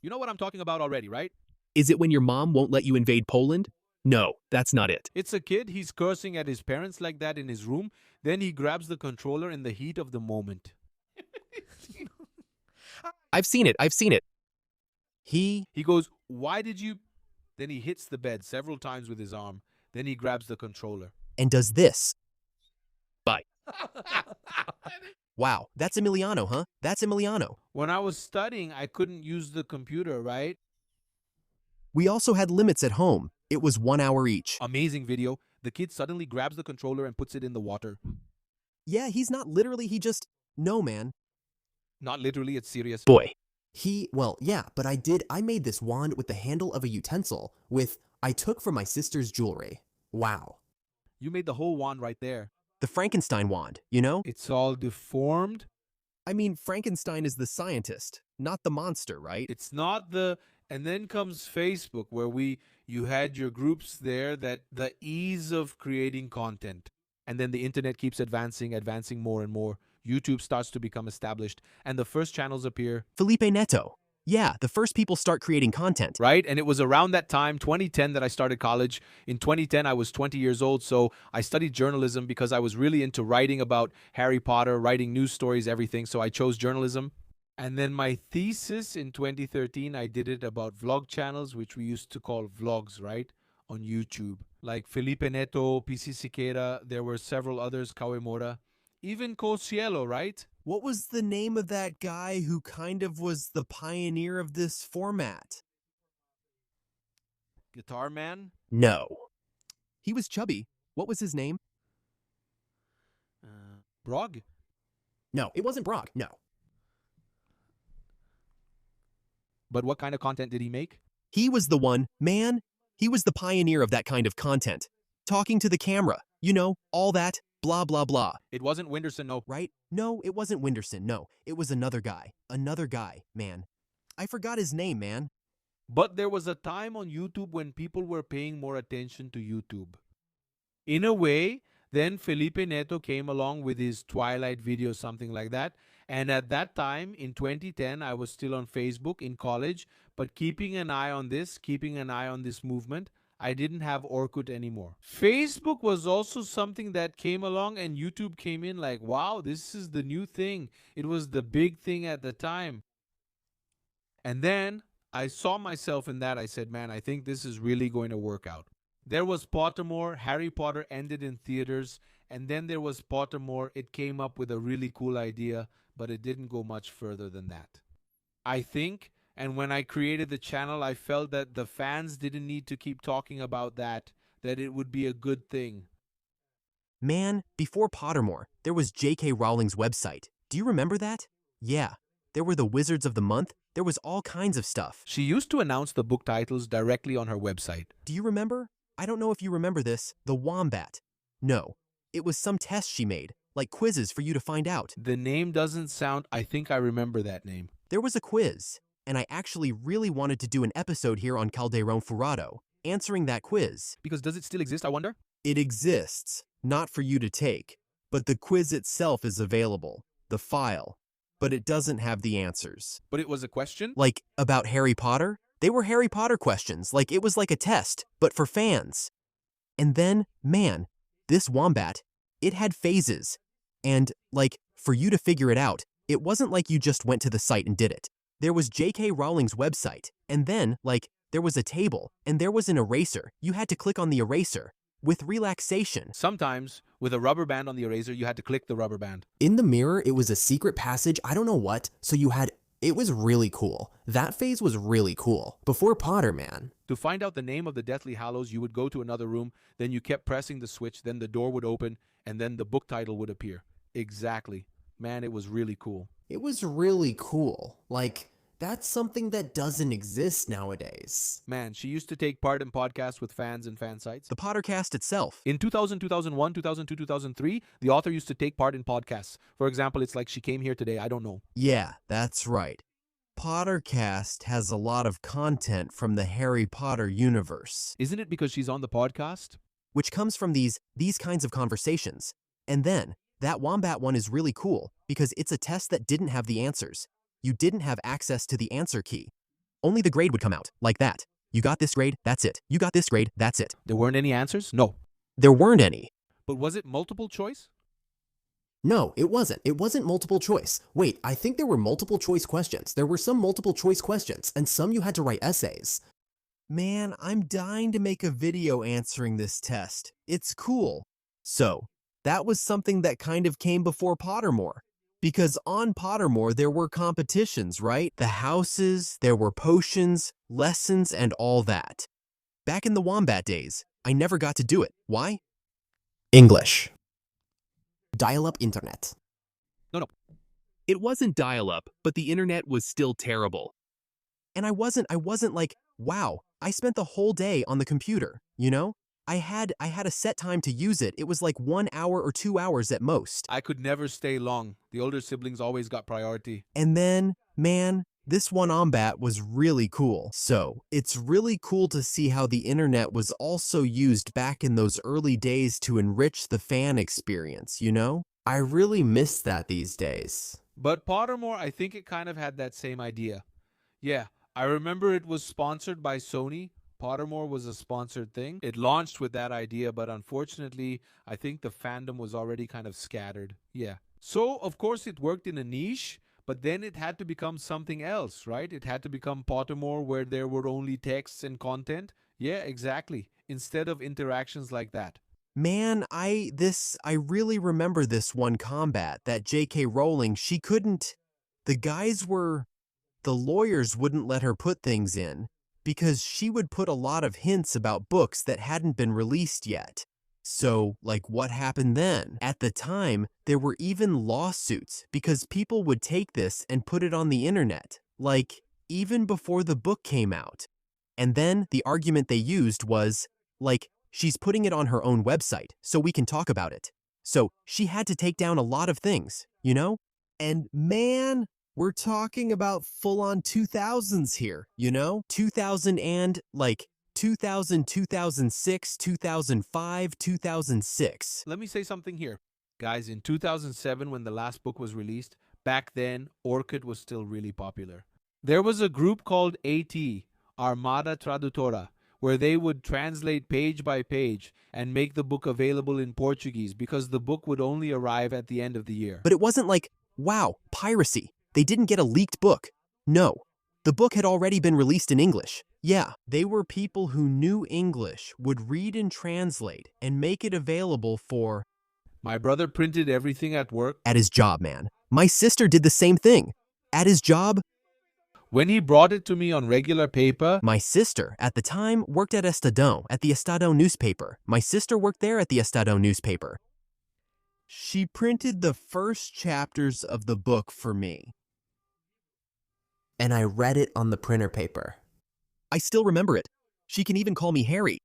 You know what I'm talking about already, right? Is it when your mom won't let you invade Poland? No, that's not it. It's a kid, he's cursing at his parents like that in his room, then he grabs the controller in the heat of the moment. I've seen it. He goes, why did you... Then he hits the bed several times with his arm. Then he grabs the controller. And does this. Bye. Wow, that's Emiliano, huh? That's Emiliano. When I was studying, I couldn't use the computer, right? We also had limits at home. It was 1 hour each. Amazing video. The kid suddenly grabs the controller and puts it in the water. Yeah, he's not literally, he just... No, man. Not literally, it's serious. Boy. But I made this wand with the handle of a utensil I took from my sister's jewelry. Wow. You made the whole wand right there. The Frankenstein wand, you know? It's all deformed. I mean, Frankenstein is the scientist, not the monster, right? It's not the... And then comes Facebook, where you had your groups there, that the ease of creating content. And then the internet keeps advancing more and more. YouTube starts to become established, and the first channels appear. Felipe Neto. Yeah, the first people start creating content. Right? And it was around that time, 2010, that I started college. In 2010, I was 20 years old, so I studied journalism because I was really into writing about Harry Potter, writing news stories, everything, so I chose journalism. And then my thesis in 2013, I did it about vlog channels, which we used to call vlogs, right? On YouTube. Like Felipe Neto, PC Siqueira, there were several others, Kawemura. Even Cocielo, right? What was the name of that guy who kind of was the pioneer of this format? Guitar Man? No. He was chubby. What was his name? Brog? No, it wasn't Brock. No. But what kind of content did he make? He was the one, man. He was the pioneer of that kind of content. Talking to the camera, you know, all that, blah, blah, blah. It wasn't Winderson, no. Right? No, it wasn't Winderson, no. It was another guy. Another guy, man. I forgot his name, man. But there was a time on YouTube when people were paying more attention to YouTube. In a way, then Felipe Neto came along with his Twilight video, something like that. And at that time, in 2010, I was still on Facebook in college, but keeping an eye on this movement. I didn't have Orkut anymore. Facebook was also something that came along, and YouTube came in like, wow, this is the new thing. It was the big thing at the time. And then I saw myself in that. I said, man, I think this is really going to work out. There was Pottermore. Harry Potter ended in theaters. And then there was Pottermore. It came up with a really cool idea. but it didn't go much further than that. I think, and when I created the channel, I felt that the fans didn't need to keep talking about that it would be a good thing. Man, before Pottermore, there was J.K. Rowling's website. Do you remember that? Yeah, there were the Wizards of the Month. There was all kinds of stuff. She used to announce the book titles directly on her website. Do you remember? I don't know if you remember this, the Wombat. No, it was some test she made, like quizzes for you to find out. The name doesn't sound... I think I remember that name. There was a quiz, and I actually really wanted to do an episode here on Calderon Furado, answering that quiz. Because does it still exist, I wonder? It exists, not for you to take, but the quiz itself is available, the file, but it doesn't have the answers. But it was a question? Like, about Harry Potter? They were Harry Potter questions, like it was like a test, but for fans. And then, man, this Wombat, it had phases. And, like, for you to figure it out, it wasn't like you just went to the site and did it. There was J.K. Rowling's website, and then, like, there was a table, and there was an eraser. You had to click on the eraser. With relaxation. Sometimes, with a rubber band on the eraser, you had to click the rubber band. In the mirror, it was a secret passage, I don't know what, so it was really cool. That phase was really cool. Before Potter, man. To find out the name of the Deathly Hallows, you would go to another room, then you kept pressing the switch, then the door would open, and then the book title would appear. Exactly. Man, it was really cool. It was really cool. Like, that's something that doesn't exist nowadays. Man, she used to take part in podcasts with fans and fan sites. The Pottercast itself. In 2000, 2001, 2002, 2003, the author used to take part in podcasts. For example, it's like she came here today, I don't know. Yeah, that's right. Pottercast has a lot of content from the Harry Potter universe. Isn't it because she's on the podcast? Which comes from these kinds of conversations. And then, that Wombat one is really cool because it's a test that didn't have the answers. You didn't have access to the answer key. Only the grade would come out, like that. You got this grade, that's it. You got this grade, that's it. There weren't any answers? No. There weren't any. But was it multiple choice? No, it wasn't. It wasn't multiple choice. Wait, I think there were multiple choice questions. There were some multiple choice questions, and some you had to write essays. Man, I'm dying to make a video answering this test. It's cool. So, that was something that kind of came before Pottermore. Because on Pottermore, there were competitions, right? The houses, there were potions, lessons, and all that. Back in the Wombat days, I never got to do it. Why? English. Dial-up internet. No. It wasn't dial-up, but the internet was still terrible. And I wasn't like, wow, I spent the whole day on the computer, you know? I had a set time to use it. It was like 1 hour or 2 hours at most. I could never stay long. The older siblings always got priority. And then, man, this one Wombat was really cool. So, it's really cool to see how the internet was also used back in those early days to enrich the fan experience, you know? I really miss that these days. But Pottermore, I think it kind of had that same idea. Yeah, I remember it was sponsored by Sony. Pottermore was a sponsored thing. It launched with that idea, but unfortunately, I think the fandom was already kind of scattered. Yeah. So, of course, it worked in a niche, but then it had to become something else, right? It had to become Pottermore where there were only texts and content. Yeah, exactly. Instead of interactions like that. Man, I really remember this one combat that J.K. Rowling, the lawyers wouldn't let her put things in because she would put a lot of hints about books that hadn't been released yet. So, like, what happened then? At the time, there were even lawsuits because people would take this and put it on the internet, like, even before the book came out. And then the argument they used was, like, she's putting it on her own website, so we can talk about it. So she had to take down a lot of things, you know? And man, we're talking about full-on 2000s here, you know? 2000 and, like, 2000, 2006, 2005, 2006. Let me say something here. Guys, in 2007, when the last book was released, back then, Orkut was still really popular. There was a group called AT, Armada Tradutora, where they would translate page by page and make the book available in Portuguese because the book would only arrive at the end of the year. But it wasn't like, wow, piracy. They didn't get a leaked book. No, the book had already been released in English. Yeah, they were people who knew English, would read and translate, and make it available for... My brother printed everything at work. At his job, man. My sister did the same thing. At his job, When he brought it to me on regular paper, my sister, at the time, worked at Estadão, at the Estadão newspaper. My sister worked there at the Estadão newspaper. She printed the first chapters of the book for me. And I read it on the printer paper. I still remember it. She can even call me Harry.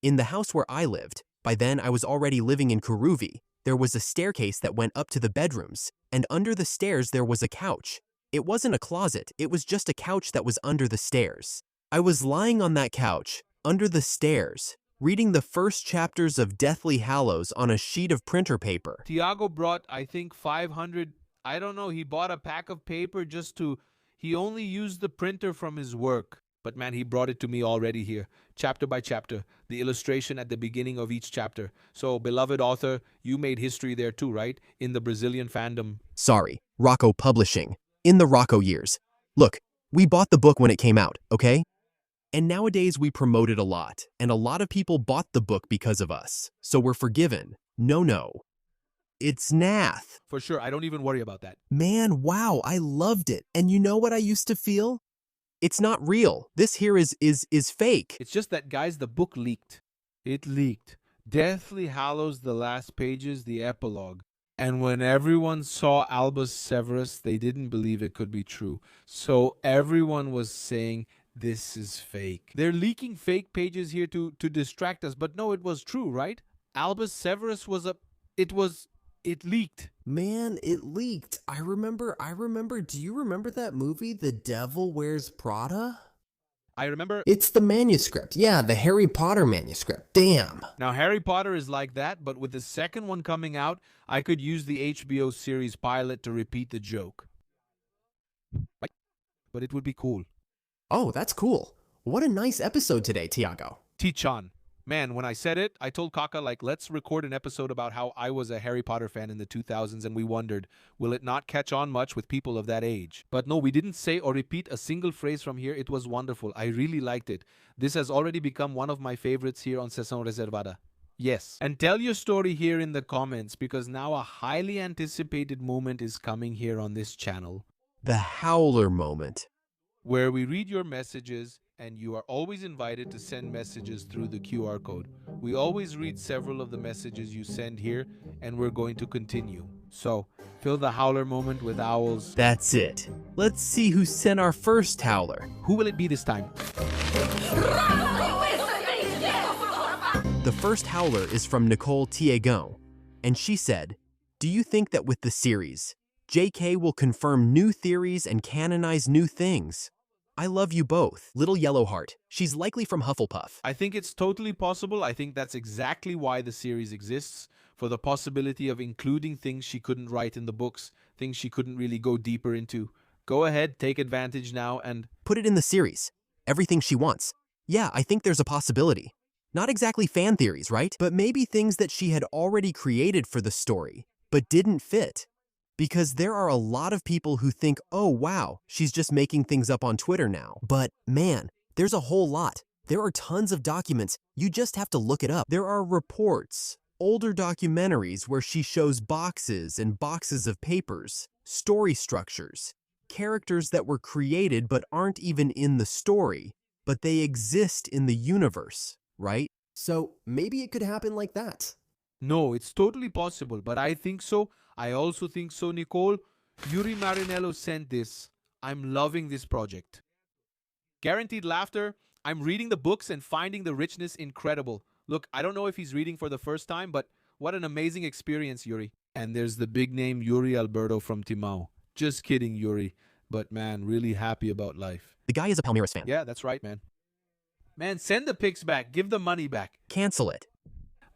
In the house where I lived, by then I was already living in Kuruvi, there was a staircase that went up to the bedrooms, and under the stairs there was a couch. It wasn't a closet, it was just a couch that was under the stairs. I was lying on that couch, under the stairs, reading the first chapters of Deathly Hallows on a sheet of printer paper. Tiago brought, I think, 500. I don't know, he bought a pack of paper he only used the printer from his work. But man, he brought it to me already here, chapter by chapter, the illustration at the beginning of each chapter. So, beloved author, you made history there too, right? In the Brazilian fandom. Sorry, Rocco Publishing. In the Rocco years. Look, we bought the book when it came out, okay? And nowadays we promote it a lot, and a lot of people bought the book because of us. So we're forgiven. No. It's Nath. For sure, I don't even worry about that. Man, wow, I loved it. And you know what I used to feel? It's not real. This here is fake. It's just that, guys, the book leaked. It leaked. Deathly Hallows, the last pages, the epilogue. And when everyone saw Albus Severus, they didn't believe it could be true. So everyone was saying, this is fake. They're leaking fake pages here to distract us. But no, it was true, right? Albus Severus it leaked. Man, it leaked. I remember. Do you remember that movie, The Devil Wears Prada? I remember. It's the manuscript. Yeah, the Harry Potter manuscript. Damn. Now, Harry Potter is like that, but with the second one coming out, I could use the HBO series pilot to repeat the joke. Right? But it would be cool. Oh, that's cool. What a nice episode today, Tiago. Tichan. Man, when I said it, I told Kaka, let's record an episode about how I was a Harry Potter fan in the 2000s, and we wondered, will it not catch on much with people of that age? But no, we didn't say or repeat a single phrase from here. It was wonderful. I really liked it. This has already become one of my favorites here on Seção Reservada. Yes. And tell your story here in the comments, because now a highly anticipated moment is coming here on this channel. The Howler moment. Where we read your messages, and you are always invited to send messages through the QR code. We always read several of the messages you send here, and we're going to continue. So, fill the Howler moment with owls. That's it. Let's see who sent our first Howler. Who will it be this time? The first Howler is from Nicole Tiegon, and she said, do you think that with the series, JK will confirm new theories and canonize new things? I love you both. Little Yellow Heart. She's likely from Hufflepuff. I think it's totally possible. I think that's exactly why the series exists, for the possibility of including things she couldn't write in the books, things she couldn't really go deeper into. Go ahead, take advantage now and put it in the series. Everything she wants. Yeah, I think there's a possibility. Not exactly fan theories, right? But maybe things that she had already created for the story, but didn't fit. Because there are a lot of people who think, oh wow, she's just making things up on Twitter now. But man, there's a whole lot. There are tons of documents, you just have to look it up. There are reports, older documentaries where she shows boxes and boxes of papers, story structures, characters that were created but aren't even in the story, but they exist in the universe, right? So maybe it could happen like that. No, it's totally possible, but I think so. I also think so, Nicole. Yuri Marinello sent this. I'm loving this project. Guaranteed laughter. I'm reading the books and finding the richness incredible. Look, I don't know if he's reading for the first time, but what an amazing experience, Yuri. And there's the big name Yuri Alberto from Timau. Just kidding, Yuri. But man, really happy about life. The guy is a Palmeiras fan. Yeah, that's right, man. Man, send the pics back. Give the money back. Cancel it.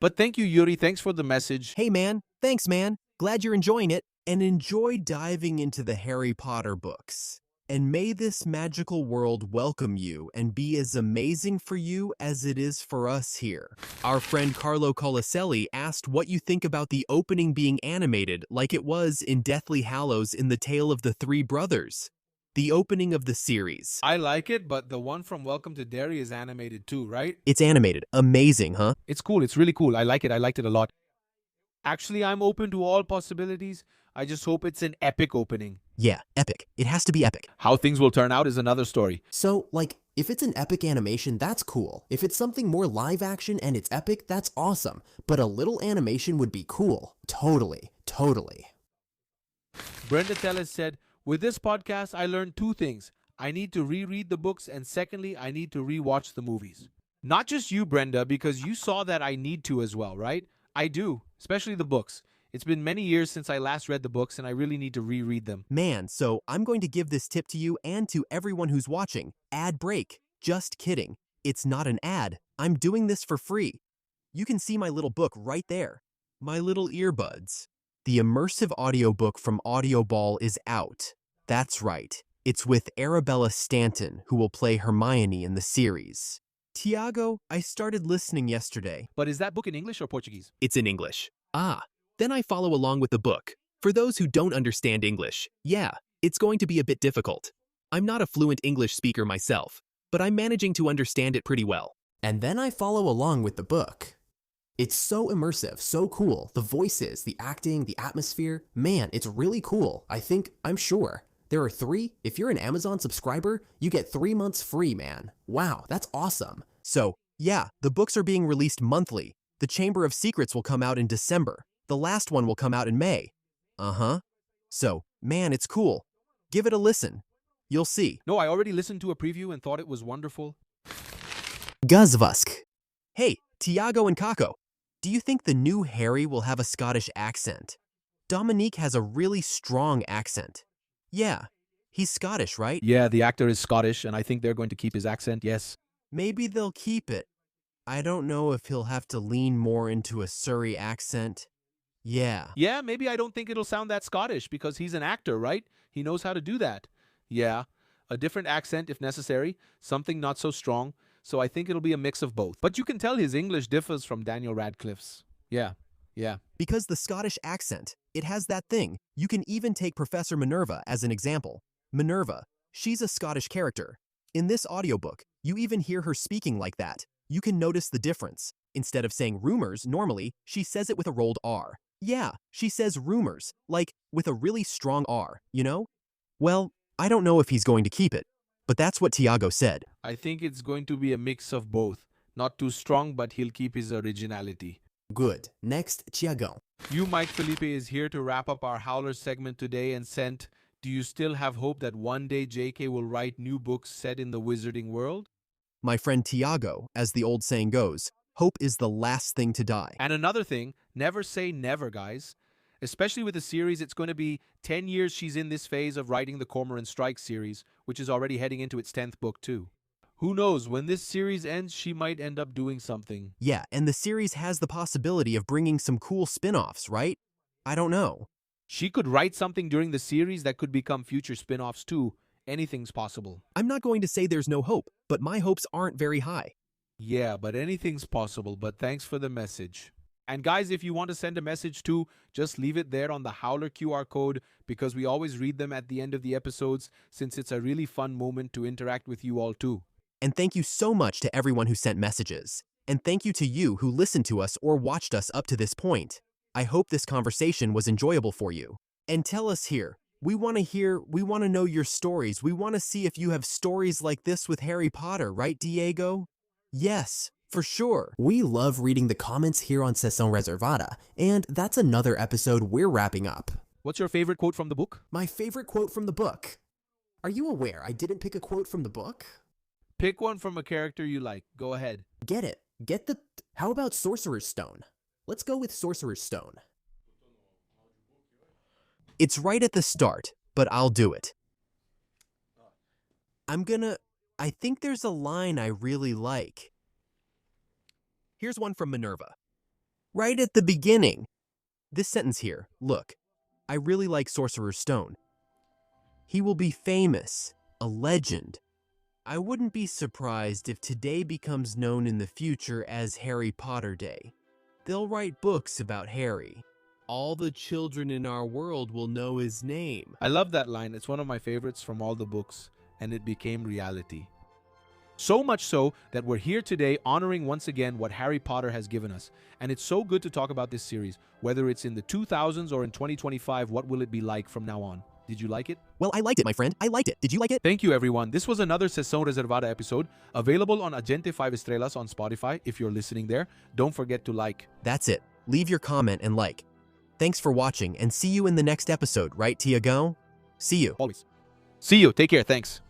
But thank you, Yuri. Thanks for the message. Hey man, thanks man. Glad you're enjoying it. And enjoy diving into the Harry Potter books. And may this magical world welcome you and be as amazing for you as it is for us here. Our friend Carlo Colaselli asked what you think about the opening being animated like it was in Deathly Hallows in The Tale of the Three Brothers. The opening of the series. I like it, but the one from Welcome to Derry is animated too, right? It's animated. Amazing, huh? It's cool. It's really cool. I like it. I liked it a lot. Actually, I'm open to all possibilities. I just hope it's an epic opening. Yeah, epic. It has to be epic. How things will turn out is another story. So, like, if it's an epic animation, that's cool. If it's something more live action and it's epic, that's awesome. But a little animation would be cool. Totally. Brenda Tellis said, with this podcast, I learned two things. I need to reread the books, and secondly, I need to rewatch the movies. Not just you, Brenda, because you saw that I need to as well, right? I do, especially the books. It's been many years since I last read the books, and I really need to reread them. Man, so I'm going to give this tip to you and to everyone who's watching. Ad break. Just kidding. It's not an ad. I'm doing this for free. You can see my little book right there. My little earbuds. The immersive audiobook from Audioball is out. That's right. It's with Arabella Stanton, who will play Hermione in the series. Tiago, I started listening yesterday. But is that book in English or Portuguese? It's in English. Then I follow along with the book. For those who don't understand English, yeah, it's going to be a bit difficult. I'm not a fluent English speaker myself, but I'm managing to understand it pretty well. And then I follow along with the book. It's so immersive, so cool. The voices, the acting, the atmosphere. Man, it's really cool. I'm sure. There are 3. If you're an Amazon subscriber, you get 3 months free, man. Wow, that's awesome. So, yeah, the books are being released monthly. The Chamber of Secrets will come out in December. The last one will come out in May. So, man, it's cool. Give it a listen. You'll see. No, I already listened to a preview and thought it was wonderful. Guzvusk. Hey, Tiago and Kako, do you think the new Harry will have a Scottish accent? Dominique has a really strong accent. Yeah, he's Scottish, right? Yeah, the actor is Scottish, and I think they're going to keep his accent, yes. Maybe they'll keep it. I don't know if he'll have to lean more into a Surrey accent. Yeah. Yeah, maybe I don't think it'll sound that Scottish because he's an actor, right? He knows how to do that. Yeah, a different accent if necessary, something not so strong, so I think it'll be a mix of both. But you can tell his English differs from Daniel Radcliffe's. Yeah. Because the Scottish accent, it has that thing. You can even take Professor Minerva as an example. Minerva, she's a Scottish character. In this audiobook, you even hear her speaking like that. You can notice the difference. Instead of saying rumors, normally, she says it with a rolled R. Yeah, she says rumors, like with a really strong R, you know? Well, I don't know if he's going to keep it, but that's what Tiago said. I think it's going to be a mix of both. Not too strong, but he'll keep his originality. Good. Next, Tiago. You, Mike Felipe, is here to wrap up our Howler segment today and sent, do you still have hope that one day JK will write new books set in the wizarding world? My friend Tiago, as the old saying goes, hope is the last thing to die. And another thing, never say never, guys. Especially with the series, it's going to be 10 years she's in this phase of writing the Cormoran Strike series, which is already heading into its 10th book too. Who knows, when this series ends, she might end up doing something. Yeah, and the series has the possibility of bringing some cool spin-offs, right? I don't know. She could write something during the series that could become future spin-offs too. Anything's possible. I'm not going to say there's no hope, but my hopes aren't very high. Yeah, but anything's possible, but thanks for the message. And guys, if you want to send a message too, just leave it there on the Howler QR code because we always read them at the end of the episodes since it's a really fun moment to interact with you all too. And thank you so much to everyone who sent messages. And thank you to you who listened to us or watched us up to this point. I hope this conversation was enjoyable for you. And tell us here. We want to know your stories. We want to see if you have stories like this with Harry Potter, right, Diego? Yes, for sure. We love reading the comments here on Seção Reservada, and that's another episode we're wrapping up. What's your favorite quote from the book? My favorite quote from the book. Are you aware I didn't pick a quote from the book? Pick one from a character you like. Go ahead. Get it. How about Sorcerer's Stone? Let's go with Sorcerer's Stone. It's right at the start, but I'll do it. I think there's a line I really like. Here's one from Minerva. Right at the beginning. This sentence here, look. I really like Sorcerer's Stone. He will be famous, a legend. I wouldn't be surprised if today becomes known in the future as Harry Potter Day. They'll write books about Harry. All the children in our world will know his name. I love that line. It's one of my favorites from all the books, and it became reality. So much so that we're here today honoring once again what Harry Potter has given us. And it's so good to talk about this series, whether it's in the 2000s or in 2025, what will it be like from now on? Did you like it? Well, I liked it, my friend. I liked it. Did you like it? Thank you, everyone. This was another Seção Reservada episode, available on Agente 5 Estrellas on Spotify if you're listening there. Don't forget to like. That's it. Leave your comment and like. Thanks for watching and see you in the next episode, right, Tiago? See you. Always. See you. Take care. Thanks.